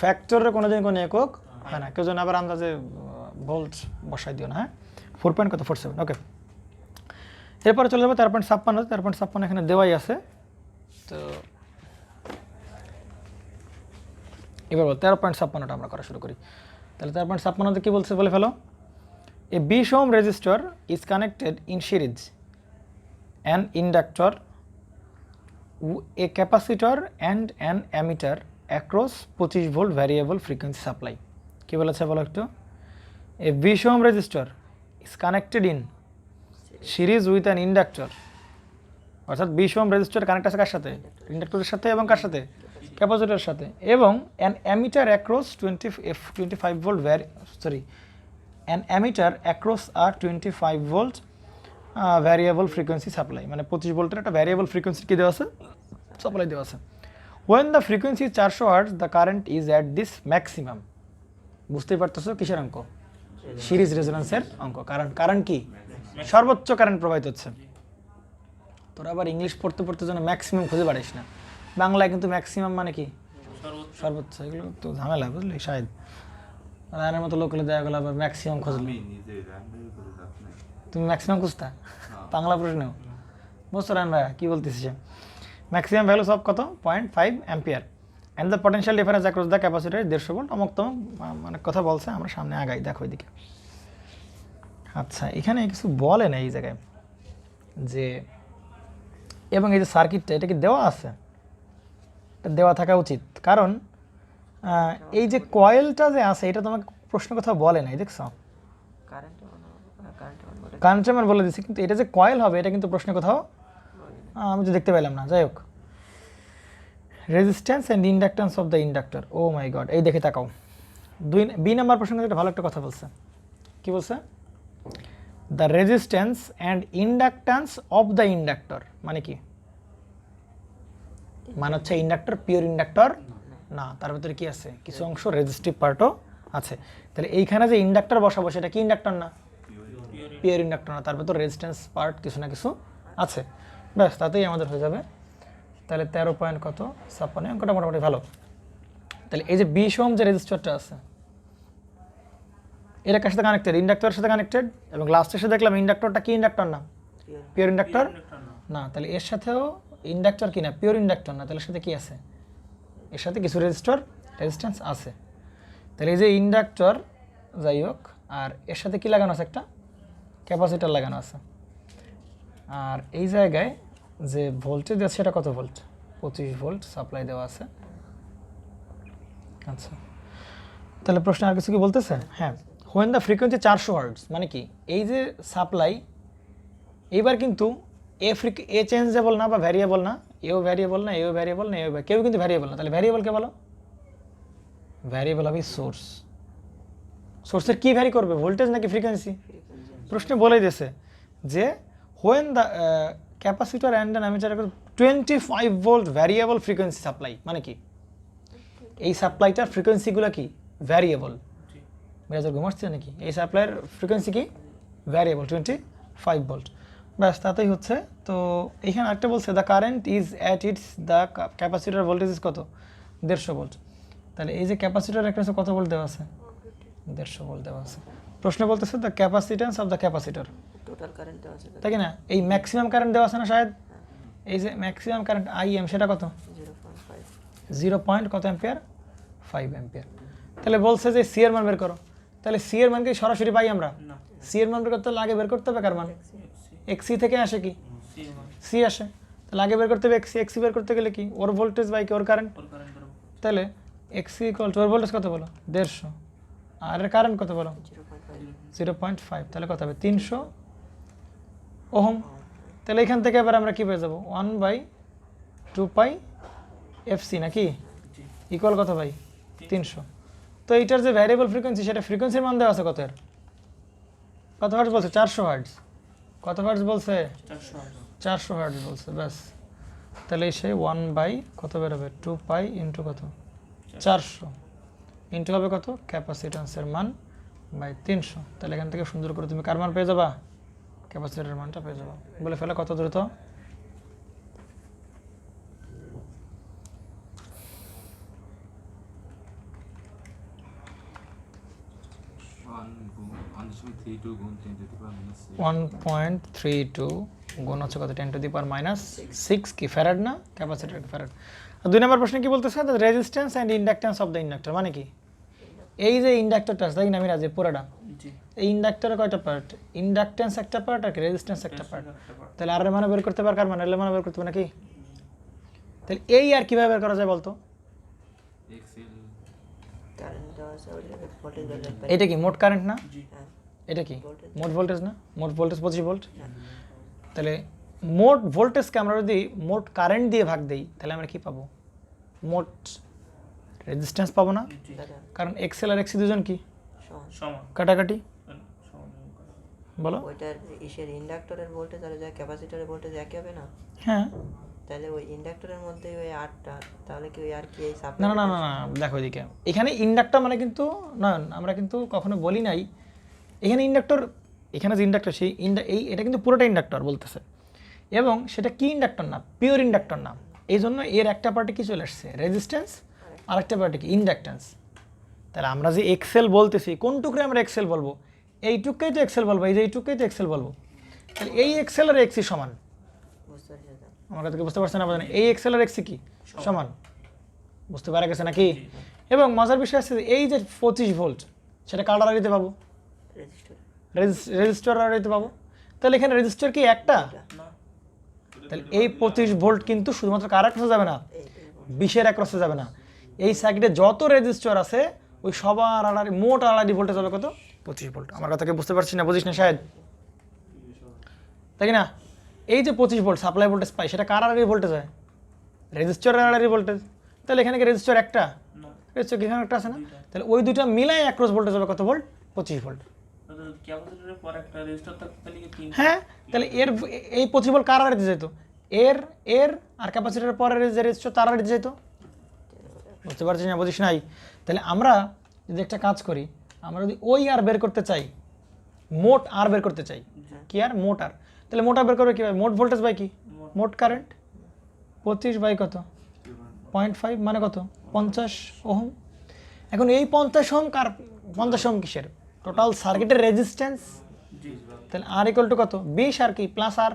[SPEAKER 1] ফ্যাক্টরে কোনোদিন কোনো একক হয় না। কেউ যেন আবার আন্দাজে ভোল্ট বসাই দিও না। হ্যাঁ, 4.47। ওকে, এরপরে চলে যাবো 13.56। 13.56 এখানে দেওয়াই আছে। তো এবার বল 13.56টা আমরা করা শুরু করি। তাহলে 13.56তে কি বলছে বলে ফেলো? A Bish ohm resistor is connected in series, an inductor, a capacitor and an ammeter across 25 volt variable frequency supply. কি বলেছে বলো একটু? A Bish ohm resistor is connected in series with an inductor, অর্থাৎ Bish ohm resistor connect আছে কার সাথে? ইন্ডাক্টরের সাথে এবং কার সাথে? ক্যাপাসিটরের সাথে, এবং an ammeter across 25 volt an ammeter across a 25 volt variable frequency supply, মানে 25 ভোল্টের একটা ভ্যারিয়েবল ফ্রিকোয়েন্সি কী দেওয়া আছে, সাপ্লাই দেওয়া আছে। When the frequency 400 hertz the current is at this maximum. বুঝতেই পারতেছো কিসের অঙ্ক? সিরিজ রেজোন্যান্সের অঙ্ক। কারণ কি? সর্বোচ্চ কারেন্ট প্রবাহিত হচ্ছে। তোরা আবার ইংলিশ পড়তে পড়তে যেন ম্যাক্সিমাম খুঁজে পারিস না। বাংলায় কিন্তু ম্যাক্সিমাম মানে কি? সর্বোচ্চ। এগুলো তো ঝামেলা, বুঝলি শাহেদ। রায়নের মতো লোক হলে দেখা গেলো আবার ম্যাক্সিমাম খুঁজলি। তুমি ম্যাক্সিমাম খুঁজতা বাংলা প্রশ্নেও? বুঝছো রায়ন ভাইয়া কী বলতেছি? ম্যাক্সিমাম ভ্যালুস অফ কত? 0.5 ampere and the potential difference across the capacitor 150 volt. অমুক তমুক মানে কথা বলছে, আমরা সামনে আগাই, দেখো এদিকে। আচ্ছা, এখানে কিছু বলে না এই জায়গায় যে, এবং এই যে সার্কিটটা এটা কি দেওয়া আছে? এটা দেওয়া থাকা উচিত, কারণ এই যে কয়েলটা যে আছে এটা তোমাকে প্রশ্ন কোথাও বলে নাই, দেখছো? কারেন্ট আমার বলে দিচ্ছি, কিন্তু এটা যে কয়েল হবে এটা কিন্তু প্রশ্ন কোথাও আমি তো দেখতে পেলাম না। যাই হোক, resistance and inductance of the inductor. Oh my God, এই দেখে তাকাও। বি নাম্বার প্রশ্ন একটা ভালো একটা কথা বলছে। কি বলছে? The resistance and inductance of the inductor মানে কি? মানে হচ্ছে ইন্ডাক্টর পিওর ইন্ডাক্টর না, তার ভিতরে কি আছে? কিছু অংশ রেজিস্টিভ পার্টও আছে। তাহলে এইখানে যে ইন্ডাক্টর বসাবো সেটা কি ইন্ডাক্টর না? পিওর ইন্ডাক্টর না, তার ভিতরে রেজিস্ট্যান্স পার্ট কিছু না কিছু আছে। ব্যাস, তাতেই আমাদের হয়ে যাবে। তাহলে 13 পয়েন্ট কত 56, অঙ্কটা মোটামুটি ভালো। তাহলে এই যে 20 ওহম যে রেজিস্টারটা আছে এটা কার সাথে কানেক্টেড? ইন্ডাক্টরের সাথে কানেক্টেড। এবং লাস্টে এসে দেখলাম ইন্ডাক্টরটা কি ইন্ডাক্টর না? পিওর ইন্ডাক্টর না। তাহলে এর সাথেও ইন্ডাক্টর কি না? পিওর ইন্ডাক্টর না। তাহলে এর সাথে কি আছে? এর সাথে কিছু রেজিস্ট্যান্স আছে। তাহলে এই যে ইন্ডাক্টর, যাই হোক, আর এর সাথে কি লাগানো আছে? একটা ক্যাপাসিটর লাগানো আছে। আর এই জায়গায় যে ভোল্টেজ আছে সেটা কত ভোল্ট? 25 ভোল্ট সাপ্লাই দেওয়া আছে। আচ্ছা, তাহলে প্রশ্ন আর কিছু কি বলতেছে? হ্যাঁ, হোয়েন দ্য ফ্রিকোয়েন্সি 400 হার্টজ মানে কি? এই যে সাপ্লাই, এইবার কিন্তু এ চেঞ্জেবল না বা ভ্যারিয়েবল না, এও ভ্যারিয়েবল না, এও ভ্যারিয়েবল না, কেউ কিন্তু ভ্যারিয়েবল না। তাহলে ভ্যারিয়েবল কে বলো? ভ্যারিয়েবল হবে সোর্স। সোর্সের কি ভ্যারি করবে? ভোল্টেজ নাকি ফ্রিকোয়েন্সি? প্রশ্নে বলেই দিয়েছে যে when the capacitor and an ammeter 25 volt variable frequency supply মানে কি? এই সাপ্লাইটার ফ্রিকোয়েন্সিগুলো কি? ভ্যারিয়েবল। মেজাজ ঘুমাচ্ছে নাকি? এই সাপ্লাইয়ের ফ্রিকোয়েন্সি কি? Variable 25 volt. ব্যাস, তাতেই হচ্ছে। তো এইখানে একটা বলছে the current is at it's the capacitor voltage is কত? 150 ভোল্ট। তাহলে এই যে ক্যাপাসিটর একটা কত ভোল্ট দেওয়া আছে? 150 ভোল্ট দেওয়া আছে। প্রশ্ন বলতেছে the capacitance of the capacitor,
[SPEAKER 2] total current দেওয়া আছে
[SPEAKER 1] তাই না? এই ম্যাক্সিমাম কারেন্ট দেওয়া আছে না শায়দ? এই যে ম্যাক্সিমাম কারেন্ট আইএম সেটা কত? 0. কত অ্যাম্পিয়ার? 5 অ্যাম্পিয়ার। তাহলে বলছে যে সি এর মান বের করো। তাহলে সি এর মান কি সরাসরি পাই আমরা? সি এর মান বের করতে হলে আগে বের করতে হবে কার মান? এক্সি থেকে আসে কি? সি আসে। তাহলে আগে বের করতে হবে এক্সি। এক্সি বের করতে গেলে কি? ওর ভোল্টেজ বাই কি ওর কারেন্ট। তাহলে এক্সি ইকুয়াল টু ওর ভোল্টেজ কত বলো? 150, আর এর কারেন্ট কত বলো? 0.5। তাহলে কত হবে? 300 ওহম। তাহলে এখান থেকে এবার আমরা কি পেয়ে যাবো? 1/2 পাই এফসি নাকি ইকুয়াল কত ভাই? 300। তো এইটার যে ভ্যারিয়েবল ফ্রিকোয়েন্সি সেটা ফ্রিকোয়েন্সির মান দেওয়া আছে কত? এর কত হার্টজ বলছে? 400 হার্টজ। কত হার্টজ বলছে? 400 হার্টজ বলছে। ব্যাস, তাহলে সেই 1 কত বেরোবে? 2 পাই ইন্টু কত? 400 ইন্টু হবে কত? ক্যাপাসিট্যান্সের মান বাই 300। তাহলে এখান থেকে সুন্দর করে তুমি কার মান পেয়ে যাবা? ক্যাপাসিটরের মানটা পেয়ে যাবা। বলে ফেলে কত দ্রুত? ওয়ান 1.32 গুণ হচ্ছে কত? 10⁻⁻6 কি ফ্যারাড না? Capacitor farad. আর 2 নম্বর প্রশ্নে কি বলতেছে? The resistance and inductance of the inductor মানে কি? এই যে ইন্ডাক্টরটা আছে তাই না মিরাজ, পুরোটা এই ইন্ডাক্টরের কয়টা পার্ট? ইন্ডাকট্যান্স একটা পার্ট আর রেজিস্ট্যান্স একটা পার্ট। তাহলে আর এর মানে বের করতে পার কার মানে? এর মানে বের করতে পার নাকি? তাহলে এই আর কিভাবে বের করা যায় বলতো? এটা কি মোট কারেন্ট না? এটা কি মোট ভোল্টেজ না? মোট ভোল্টেজ 25 ভোল্ট। তাহলে মোট ভোল্টেজকে আমরা যদি মোট কারেন্ট দিয়ে ভাগ দেই তাহলে আমরা কি পাবো? মোট রেজিস্ট্যান্স পাবো না, কারণ এক্সেল আর এক্সি দুজন কি কাটাকাটি। বলো।
[SPEAKER 2] ওইটার ইসের ইন্ডাক্টরের ভোল্টেজ আর যা ক্যাপাসিটরের ভোল্টেজ একই হবে না?
[SPEAKER 1] হ্যাঁ।
[SPEAKER 2] তাহলে ওই ইন্ডাক্টরের মধ্যে ওই আরটা, তাহলে কি ওই আর কি এই
[SPEAKER 1] না
[SPEAKER 2] সাপ্লাই?
[SPEAKER 1] না না না না, দেখো এদিকে, এখানে ইন্ডাক্টর মানে কিন্তু নয়ন, আমরা কিন্তু কখনো বলি নাই এখানে ইন্ডাক্টর, এখানে যে ইন্ডাক্টর সেই এটা কিন্তু পুরোটা ইন্ডাক্টর বলতেছে, এবং সেটা কি ইন্ডাক্টর না, পিওর ইন্ডাক্টর না। এই জন্য এর একটা পার্টে কি চলে আসছে রেজিস্ট্যান্স, আর একটা পার্টে কি ইন্ডাক্ট্যান্স। তাহলে আমরা যে এক্সেল বলতেছি কোনটুকুরে আমরা এক্সেল বলবো, এইটুকুকেই তো এক্সেল বলবো, এই যে এইটুকুকেই তো এক্সেল বলবো। তাহলে এই এক্সেল আর এক্সি সমান,
[SPEAKER 2] বুঝতে পারছি তো।
[SPEAKER 1] আমার কাছে বুঝতে পারছেন না? এই এক্সেল আর এক্সি কি সমান, বুঝতে পারা গেছে নাকি? এবং মজার বিষয় আছে এই যে 25 ভোল্ট, সেটা কার আড়াইতে পাবো?
[SPEAKER 2] রেজিস্টার।
[SPEAKER 1] রেজিস্টার আড়াইতে পাবো। তাহলে এখানে রেজিস্টার কি একটা?
[SPEAKER 3] না,
[SPEAKER 1] তাহলে এই 25 ভোল্ট কিন্তু শুধুমাত্র কার ক্রসে যাবে না, 20-এর ক্রসে যাবে না। এই সার্কিটে যত রেজিস্টার আছে ওই সবার আড়াআড়ি মোট আড়াআড়ি ভোল্টেজ হবে কত? 25 ভোল্ট। আমার কথা কি বুঝতে পারছিস না? বুঝিস না শায়দ, তাই না? এই যে 25 ভোল্ট সাপ্লাই ভোল্টেজ পাই, সেটা কার আড়াআড়ি ভোল্টেজ হয়? রেজিস্টারের আড়াআড়ি ভোল্টেজ। তাহলে এখানে কি রেজিস্টার একটা?
[SPEAKER 3] না,
[SPEAKER 1] রেজিস্টার এখানে একটা আছে না? তাহলে ওই দুইটা মিলাই অ্যাক্রস ভোল্টেজ হবে কত ভোল্ট? 25 ভোল্ট।
[SPEAKER 3] ক্যাপাসিটরের পর একটা রেজিস্টার থাকতে তাহলে কি 3?
[SPEAKER 1] হ্যাঁ, তাহলে এর এই 25 ভোল্ট কার আড়াআড়িতে যেত? এর এর আর ক্যাপাসিটরের পরের যে রেজিস্টার তার আড়াআড়িতে যেত। বুঝতে পারছিস না? বুঝিস নাই? তাহলে আমরা যদি একটা কাজ করি, আমরা যদি ওই আর বের করতে চাই, মোট আর বের করতে চাই, কি আর? মোট আর। তাহলে মোট আর বের করবে কীভাবে? মোট ভোল্টেজ বাই কি? মোট কারেন্ট 25 বাই কত? 0.5 মানে কত? 50 ওহম। এখন এই 50 ওহম কার? 50 ওহম কিসের? টোটাল সার্কিটের রেজিস্ট্যান্স।
[SPEAKER 3] জি
[SPEAKER 1] তাহলে আর ইকুয়াল টু কত? 20 আর কি প্লাস আর,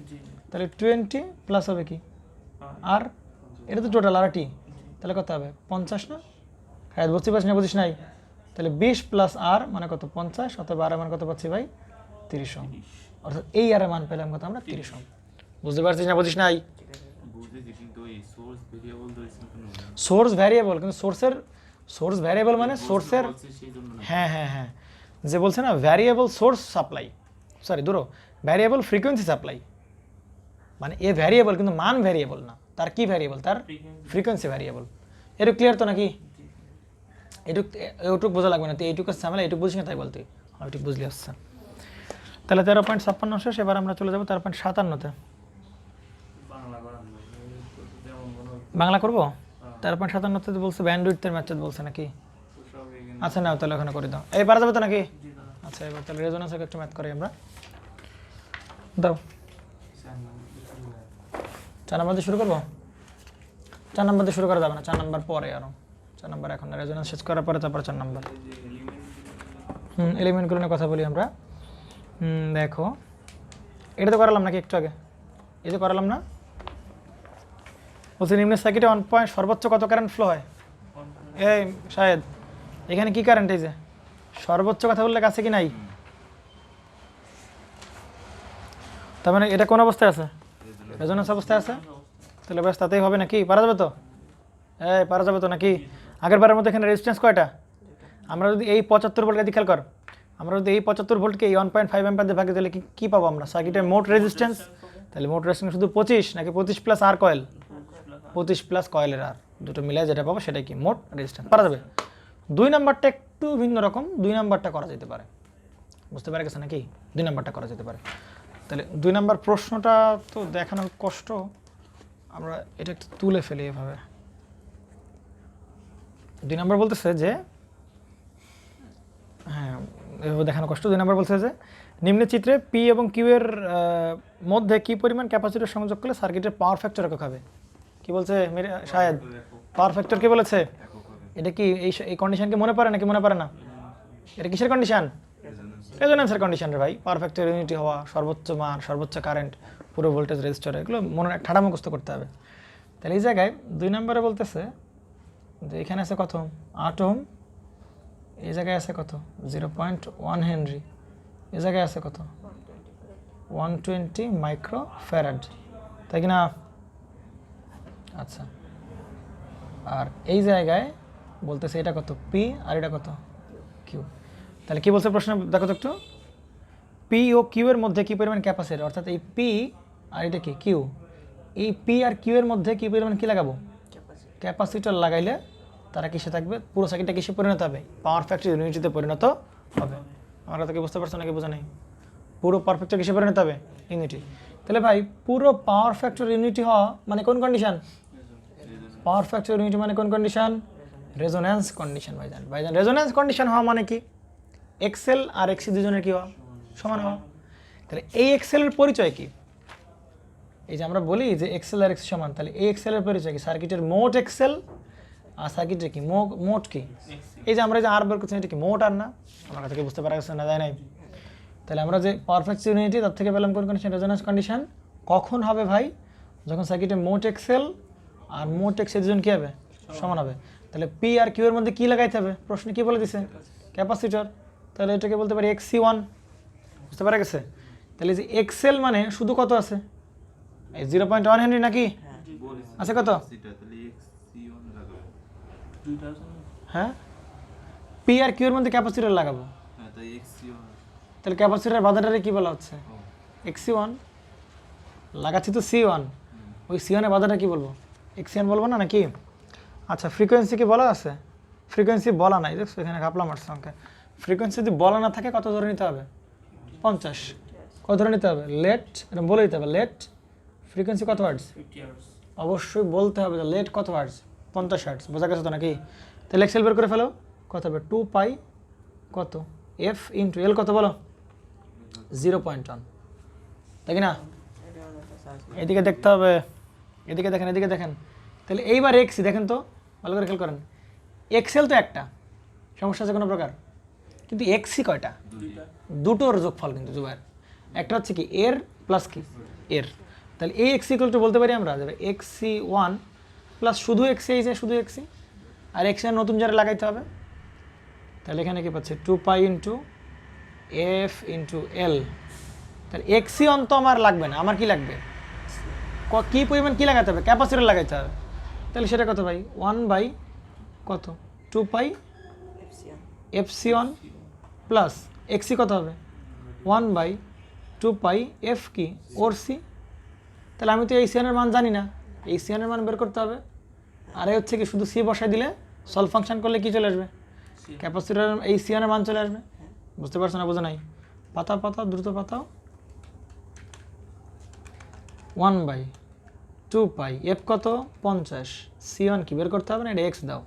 [SPEAKER 3] জি
[SPEAKER 1] তাহলে 20 প্লাস হবে কি আর, এটা তো টোটাল আর টি, তাহলে কত হবে? 50 না? হ্যাঁ, বুঝতে পারছিস না? বুঝিস নাই? তাহলে 20 প্লাস আর মানে কত? 50, অথবা আর এর মান কত পাচ্ছি ভাই? 30 ওহম। অর্থাৎ এই আর এর মান পেলাম কত আমরা? 30 ওহম। বুঝতে পারছিস না? বুঝিস নাই?
[SPEAKER 4] বুঝতেছি, কিন্তু ওই সোর্স ভেরিয়েবল ধরেছেন কেন?
[SPEAKER 1] সোর্স ভ্যারিয়েবল, কিন্তু সোর্স ভ্যারিয়েবল মানে সোর্সের,
[SPEAKER 4] বলছে সেই জন্য না।
[SPEAKER 1] হ্যাঁ হ্যাঁ হ্যাঁ, যে বলছে না ভ্যারিয়েবল সোর্স সাপ্লাই, সরি ধরো ভ্যারিয়েবল ফ্রিকোয়েন্সি সাপ্লাই, মানে এ ভ্যারিয়েবল কিন্তু মান ভ্যারিয়েবল না, তার কি ভ্যারিয়েবল? তার ফ্রিকোয়েন্সি ভ্যারিয়েবল। এটুকু ক্লিয়ার তো নাকি? এটুক বোঝা লাগবে না, তুই এইটুকু ঝামেলা এইটুকু বুঝিস না তাই বলতে, ওইটুকু বুঝলি আসছে। তাহলে 13.56 শেষ, এবার আমরা চলে যাবো 13.57-তে।
[SPEAKER 3] বাংলা বানান যেমন মনে হয়
[SPEAKER 1] বাংলা করবো? 13.57-তে বলছে ব্যান্ডউইথের ম্যাথড বলছে নাকি?
[SPEAKER 3] সব এখানে।
[SPEAKER 1] আচ্ছা নাও তাহলে ওখানে করে দাও, এই পারা যাবে তো নাকি?
[SPEAKER 3] জি দাদা,
[SPEAKER 1] আচ্ছা এবার তাহলে রেজোনেন্সের একটু ম্যাথ করি আমরা, দাও। 4 নাম্বার দিয়ে শুরু করবো? 4 নাম্বার দিয়ে শুরু করা যাবে না, 4 নাম্বার পরে আরও, 4 নাম্বার এখন রেজোনেন্স শেষ করার পরে তারপর 4 নাম্বার।
[SPEAKER 3] এই যে
[SPEAKER 1] এলিমেন্টগুলো নিয়ে কথা বলি আমরা। দেখো এটা তো করালাম নাকি একটু আগে? এই যে করালাম না? বলছি নিম্নের সার্কিটে 1 পয়েন্ট সর্বোচ্চ কত কারেন্ট ফ্লো হয়? এই শায়দ এখানে কি কারেন্ট? এই যে সর্বোচ্চ কথা উল্লেখ আছে কি নাই? তার মানে এটা কোন অবস্থায় আছে? রেজোনেন্স অবস্থায় আছে। তাহলে ব্যাস তাতেই হবে নাকি? পারা যাবে তো? এই পারা যাবে তো নাকি? আগের বারের মধ্যে এখানে রেজিস্ট্যান্স কয়টা? আমরা যদি এই 75 ভোল্টকে খেয়াল কর, আমরা যদি এই 75 ভোল্টকে এই 1.5 অ্যাম্পিয়ার দিয়ে ভাগি, তাহলে কি পাবো আমরা? সার্কিটের মোট রেজিস্ট্যান্স। তাহলে মোট রেজিস্ট্যান্স শুধু 25 নাকি 25 প্লাস আর কয়েল? 25 প্লাস কয়েলের আর, দুটো মিলাই যেটা পাবো সেটাই কি মোট রেজিস্ট্যান্স। পারা যাবে। 2 নাম্বারটা একটু ভিন্ন রকম, 2 নাম্বারটা করা যেতে পারে, বুঝতে পারা গেছে নাকি? 2 নাম্বারটা করা যেতে পারে। তাহলে 2 নাম্বার প্রশ্নটা তো দেখানোর কষ্ট, আমরা এটা একটু তুলে ফেলি এভাবে। 2 নাম্বার বলতেছে যে, হ্যাঁ এভাবে দেখানো কষ্ট। 2 নাম্বার বলতেছে যে নিম্ন চিত্রে পি এবং কিউ এর মধ্যে কি পরিমাণ ক্যাপাসিটর সংযোগ করলে সার্কিটের পাওয়ার ফ্যাক্টর একক হবে? কি বলছে শায়দ? পাওয়ার ফ্যাক্টর কি বলেছে? এটা কি এই কন্ডিশন কি মনে পড়ে নাকি মনে পড়ে না? এটা কিসের কন্ডিশন? রেজোনেন্সের কন্ডিশন রে ভাই। পাওয়ার ফ্যাক্টর ইউনিটি হওয়া, সর্বোচ্চ মান, সর্বোচ্চ কারেন্ট, পুরো ভোল্টেজ রেজিস্টার, এগুলো মনে ঠাড়া মুখস্থ করতে হবে। তাহলে এই জায়গায় 2 নম্বরে বলতেছে যে এখানে আছে কত? 8 ওহম, এই জায়গায় আছে কত? 0.1 হেনরি, এই জায়গায় আছে কত? 120 মাইক্রো ফ্যারাড, তাই কি না? আচ্ছা, আর এই জায়গায় বলতেছে এটা কত? পি, আর এটা কত? কিউ। তাহলে কি বলছে প্রশ্ন দেখো তো একটু। পি ও কিউ এর মধ্যে কি পরিমাণ ক্যাপাসিটর, অর্থাৎ এই পি আর এটা কি কিউ, এই পি আর কিউ এর মধ্যে কি পরিমাণ কি লাগাবো? ক্যাপাসিটর লাগাইলে তারা কিসে থাকবে? পুরো সার্কিটটা কিসে পরিণত হবে? পাওয়ার ফ্যাক্টর ইউনিটিতে পরিণত হবে। আমরা তাকে বুঝতে পারছো নাকি বোঝা নেই? পুরো পাওয়ার ফ্যাক্টর কিসে পরিণত হবে? ইউনিটি। তাহলে ভাই পুরো পাওয়ার ফ্যাক্টর ইউনিটি হওয়া মানে কোন কন্ডিশন? পাওয়ার ফ্যাক্টর ইউনিটি মানে কোন কন্ডিশন? রেজোন্যান্স কন্ডিশন ভাইজান। ভাইজান রেজোন্যান্স কন্ডিশন হওয়া মানে কি? এক্সেল আর এক্সি দুজনের কি হওয়া? সমান হওয়া। তাহলে এই এক্সেলের পরিচয় কি? এই যে আমরা বলি যে এক্সেল আর এক্সি সমান, তাহলে এই এক্সেলের পরিচয় কি? সার্কিটের মোট এক্সেল আর সার্কিটের কি মোট কি? এই যে আমরা যে আর বের করছি এটা কি মোট আর না? আমার কাছে কি বুঝতে পারা গেছে না? যায় নাই? তাহলে আমরা যে পাওয়ার ফ্যাক্টর ইউনিটি তার থেকে পেলাম কোন কন্ডিশন? Resonance condition. কখন হবে ভাই? যখন সার্কিটের মোট এক্সেল আর মোট এক্সি দুজন কী হবে? সমান হবে। তাহলে পি আর কিউ এর মধ্যে কী লাগাইতে হবে? প্রশ্নে কী বলে দিছে? ক্যাপাসিটর। তাহলে এটাকে বলতে পারি XC1। বুঝতে পারা গেছে? তাহলে যে এক্সেল মানে শুধু কত আছে? এই 0.1 হেনরি নাকি? আছে কত?
[SPEAKER 4] তাহলে XC1 লাগাবো।
[SPEAKER 3] 2000
[SPEAKER 1] হ্যাঁ, পি আর কিউ এর মধ্যে ক্যাপাসিটর লাগাবো।
[SPEAKER 4] হ্যাঁ, তাই XC1।
[SPEAKER 1] তাহলে ক্যাপাসিটরের বাধাটারে কী বলা হচ্ছে? XC1। লাগাচ্ছি তো C1, ওই C1 এর বাধাটা কী বলবো? XC1 বলবো না নাকি? আচ্ছা, ফ্রিকোয়েন্সি কি বলা আছে? ফ্রিকোয়েন্সি বলা নাই, দেখছো এখানে ঘাপলা মারছে অঙ্কে। ফ্রিকোয়েন্সি যদি বলা না থাকে কত ধরে নিতে হবে? 50। কত ধরে নিতে হবে? লেট, এটা বলে দিতে হবে। লেট ফ্রিকোয়েন্সি কত হার্টজ?
[SPEAKER 3] 50 hours
[SPEAKER 1] অবশ্যই বলতে হবে যে লেট কত হার্টজ? 50 হার্টজ। বোঝা গেছে তো নাকি? তাহলে এক্সেল বের করে ফেলো। কত হবে? 2 পাই কত এফ ইন্টু এল কত বলো? 0.1, তাই কি না? এদিকে দেখতে হবে, এদিকে দেখেন, এদিকে দেখেন। তাহলে এইবার এক্সি দেখেন তো, ভালো করে খেয়াল করেন। এক্সেল তো একটা, সমস্যা আছে কোনো প্রকার? কিন্তু এক্সি কয়টা? দুটোর যোগফল কিন্তু জুবাইর। একটা হচ্ছে কি এর প্লাস কি এর। তাহলে এই এক্সি ইকুয়াল টু বলতে পারি আমরা যাবে XC1 প্লাস শুধু এক্সি, এই যে শুধু এক্সি, আর এক্সি আর নতুন যারা লাগাইতে হবে। তাহলে এখানে কি পাচ্ছে? 2 pi into F into L. তাহলে XC1 তো আমার লাগবে না, আমার কি লাগবে? কি পরিমাণ কি লাগাতে হবে? ক্যাপাসিটর লাগাইতে হবে। তাহলে সেটা কত ভাই? 1 বাই কত? 2 পাই FC1 প্লাস XC কত হবে? 1 বাই 2 পাই এফ কি ওর সি। তাহলে আমি তো এই সিয়ানের মান জানি না, এই সিয়ানের মান বের করতে হবে। আর এই হচ্ছে কি শুধু সি বসাই দিলে সলভ ফাংশন করলে কি চলে আসবে? ক্যাপাসিটর এই সিয়ানের মান চলে আসবে। বুঝতে পারছো না? বোঝা নাই? পাতাও পাতাও, দ্রুত পাতাও। 1 বাই 2 পাই এফ কত? 50। C1 কি বের করতে হবে না? এটা এক্স দাও,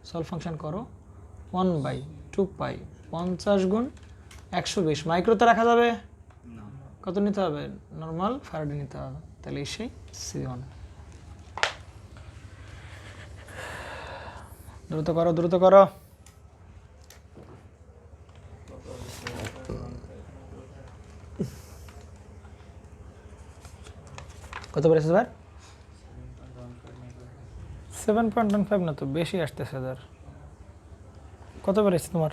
[SPEAKER 1] সলভ ফাংশন করো। 1 বাই 2 পাই 50 গুণ 120 মাইক্রোতে রাখা যাবে?
[SPEAKER 4] না,
[SPEAKER 1] কত নিতে হবে? নর্মাল ফ্যারাডে নিতে হবে। তাহলে সেই C1। দ্রুত করো, দ্রুত করো। কত বেড়েছে স্যার? 7.15 না তো, বেশি আসতেছে স্যার। কত বেড়েছে তোমার?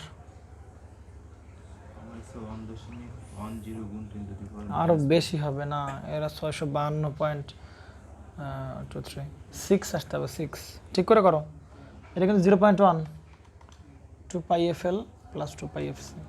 [SPEAKER 4] আমার হচ্ছে 1.10 গুণ 10 to the power
[SPEAKER 1] আরও বেশি হবে না, এরা 652.23 আসতে হবে। 6 ঠিক করে করো। এটা কিন্তু 0.1 2 পাই এফ এল প্লাস 2 পাই এফ সি।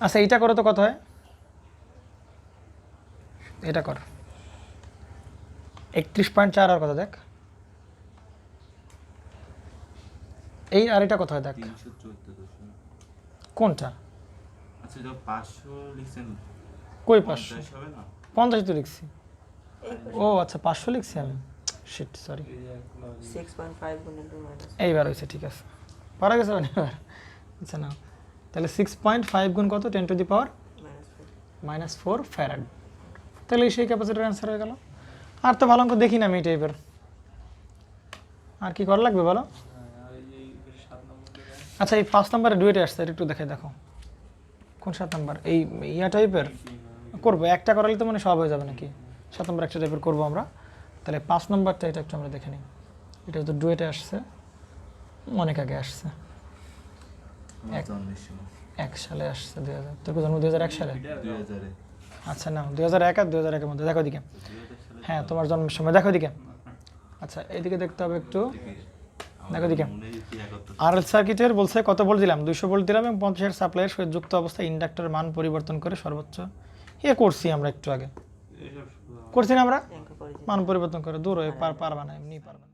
[SPEAKER 1] আচ্ছা, এইটা করো তো কত হয়? এটা কর 31.4 আর কত দেখ। এই আর এটা কত হয় দেখ।
[SPEAKER 4] 314.0।
[SPEAKER 1] কোনটা?
[SPEAKER 4] আচ্ছা, যখন 500 লিখছেন
[SPEAKER 1] কই 500?
[SPEAKER 4] 50 হবে না?
[SPEAKER 1] 50 তো লিখছি। ও আচ্ছা, 500 লিখছি আমি। Sheet, sorry.
[SPEAKER 2] 6.5 গুণ ইন্টু মাইনাস
[SPEAKER 1] এইবার হয়েছে, ঠিক আছে। পারা গেছে মানে এবার। আচ্ছা না, তাহলে 6.5 গুণ কত? 10 টু দি পাওয়ার -4 ফ্যারাড। তাহলে সেই ক্যাপাসিটার অ্যান্সার হয়ে গেল। আর তো ভালো অঙ্ক দেখি না আমি এই টাইপের। আর কি করা লাগবে বলো? আচ্ছা, এই 5 নম্বরে ডুয়েটে আসছে, এটা একটু দেখে দেখো। কোন 7 নম্বর? এই ইয়া টাইপের করবো একটা করালে তো মানে সব হয়ে যাবে নাকি? 7 নম্বর একটা টাইপের করবো আমরা। তাহলে 5 নম্বরটা এটা একটু আমরা দেখে নিই। এটা তো ডুয়েটে আসছে, অনেক আগে আসছে,
[SPEAKER 4] আমার জন্মের সময়
[SPEAKER 1] 1 সালে আসছে। 2000, তোর জন্ম 2001 সালে?
[SPEAKER 4] 2000 এ।
[SPEAKER 1] আচ্ছা না, 2001 আর 2001 এর মধ্যে। দেখো এদিকে।
[SPEAKER 4] 2000 সালে
[SPEAKER 1] হ্যাঁ, তোমার জন্মের সময়। দেখো এদিকে। আচ্ছা, এদিকে দেখতে হবে একটু। দেখো এদিকে।
[SPEAKER 4] মনে হয় কি 71
[SPEAKER 1] আরএল সার্কিটের বলছে কত ভোল্ট দিলাম? 200 ভোল্ট দিলাম এবং 50 এর সাপ্লাইয়ের সহিত যুক্ত অবস্থায় ইন্ডাক্টরের মান পরিবর্তন করে সর্বোচ্চ করছি আমরা একটু আগে
[SPEAKER 4] এইসব
[SPEAKER 1] করছি না আমরা
[SPEAKER 2] অঙ্ক করে দিন।
[SPEAKER 1] মান পরিবর্তন করে দূর হয়ে পারবা না এমনি পারবা না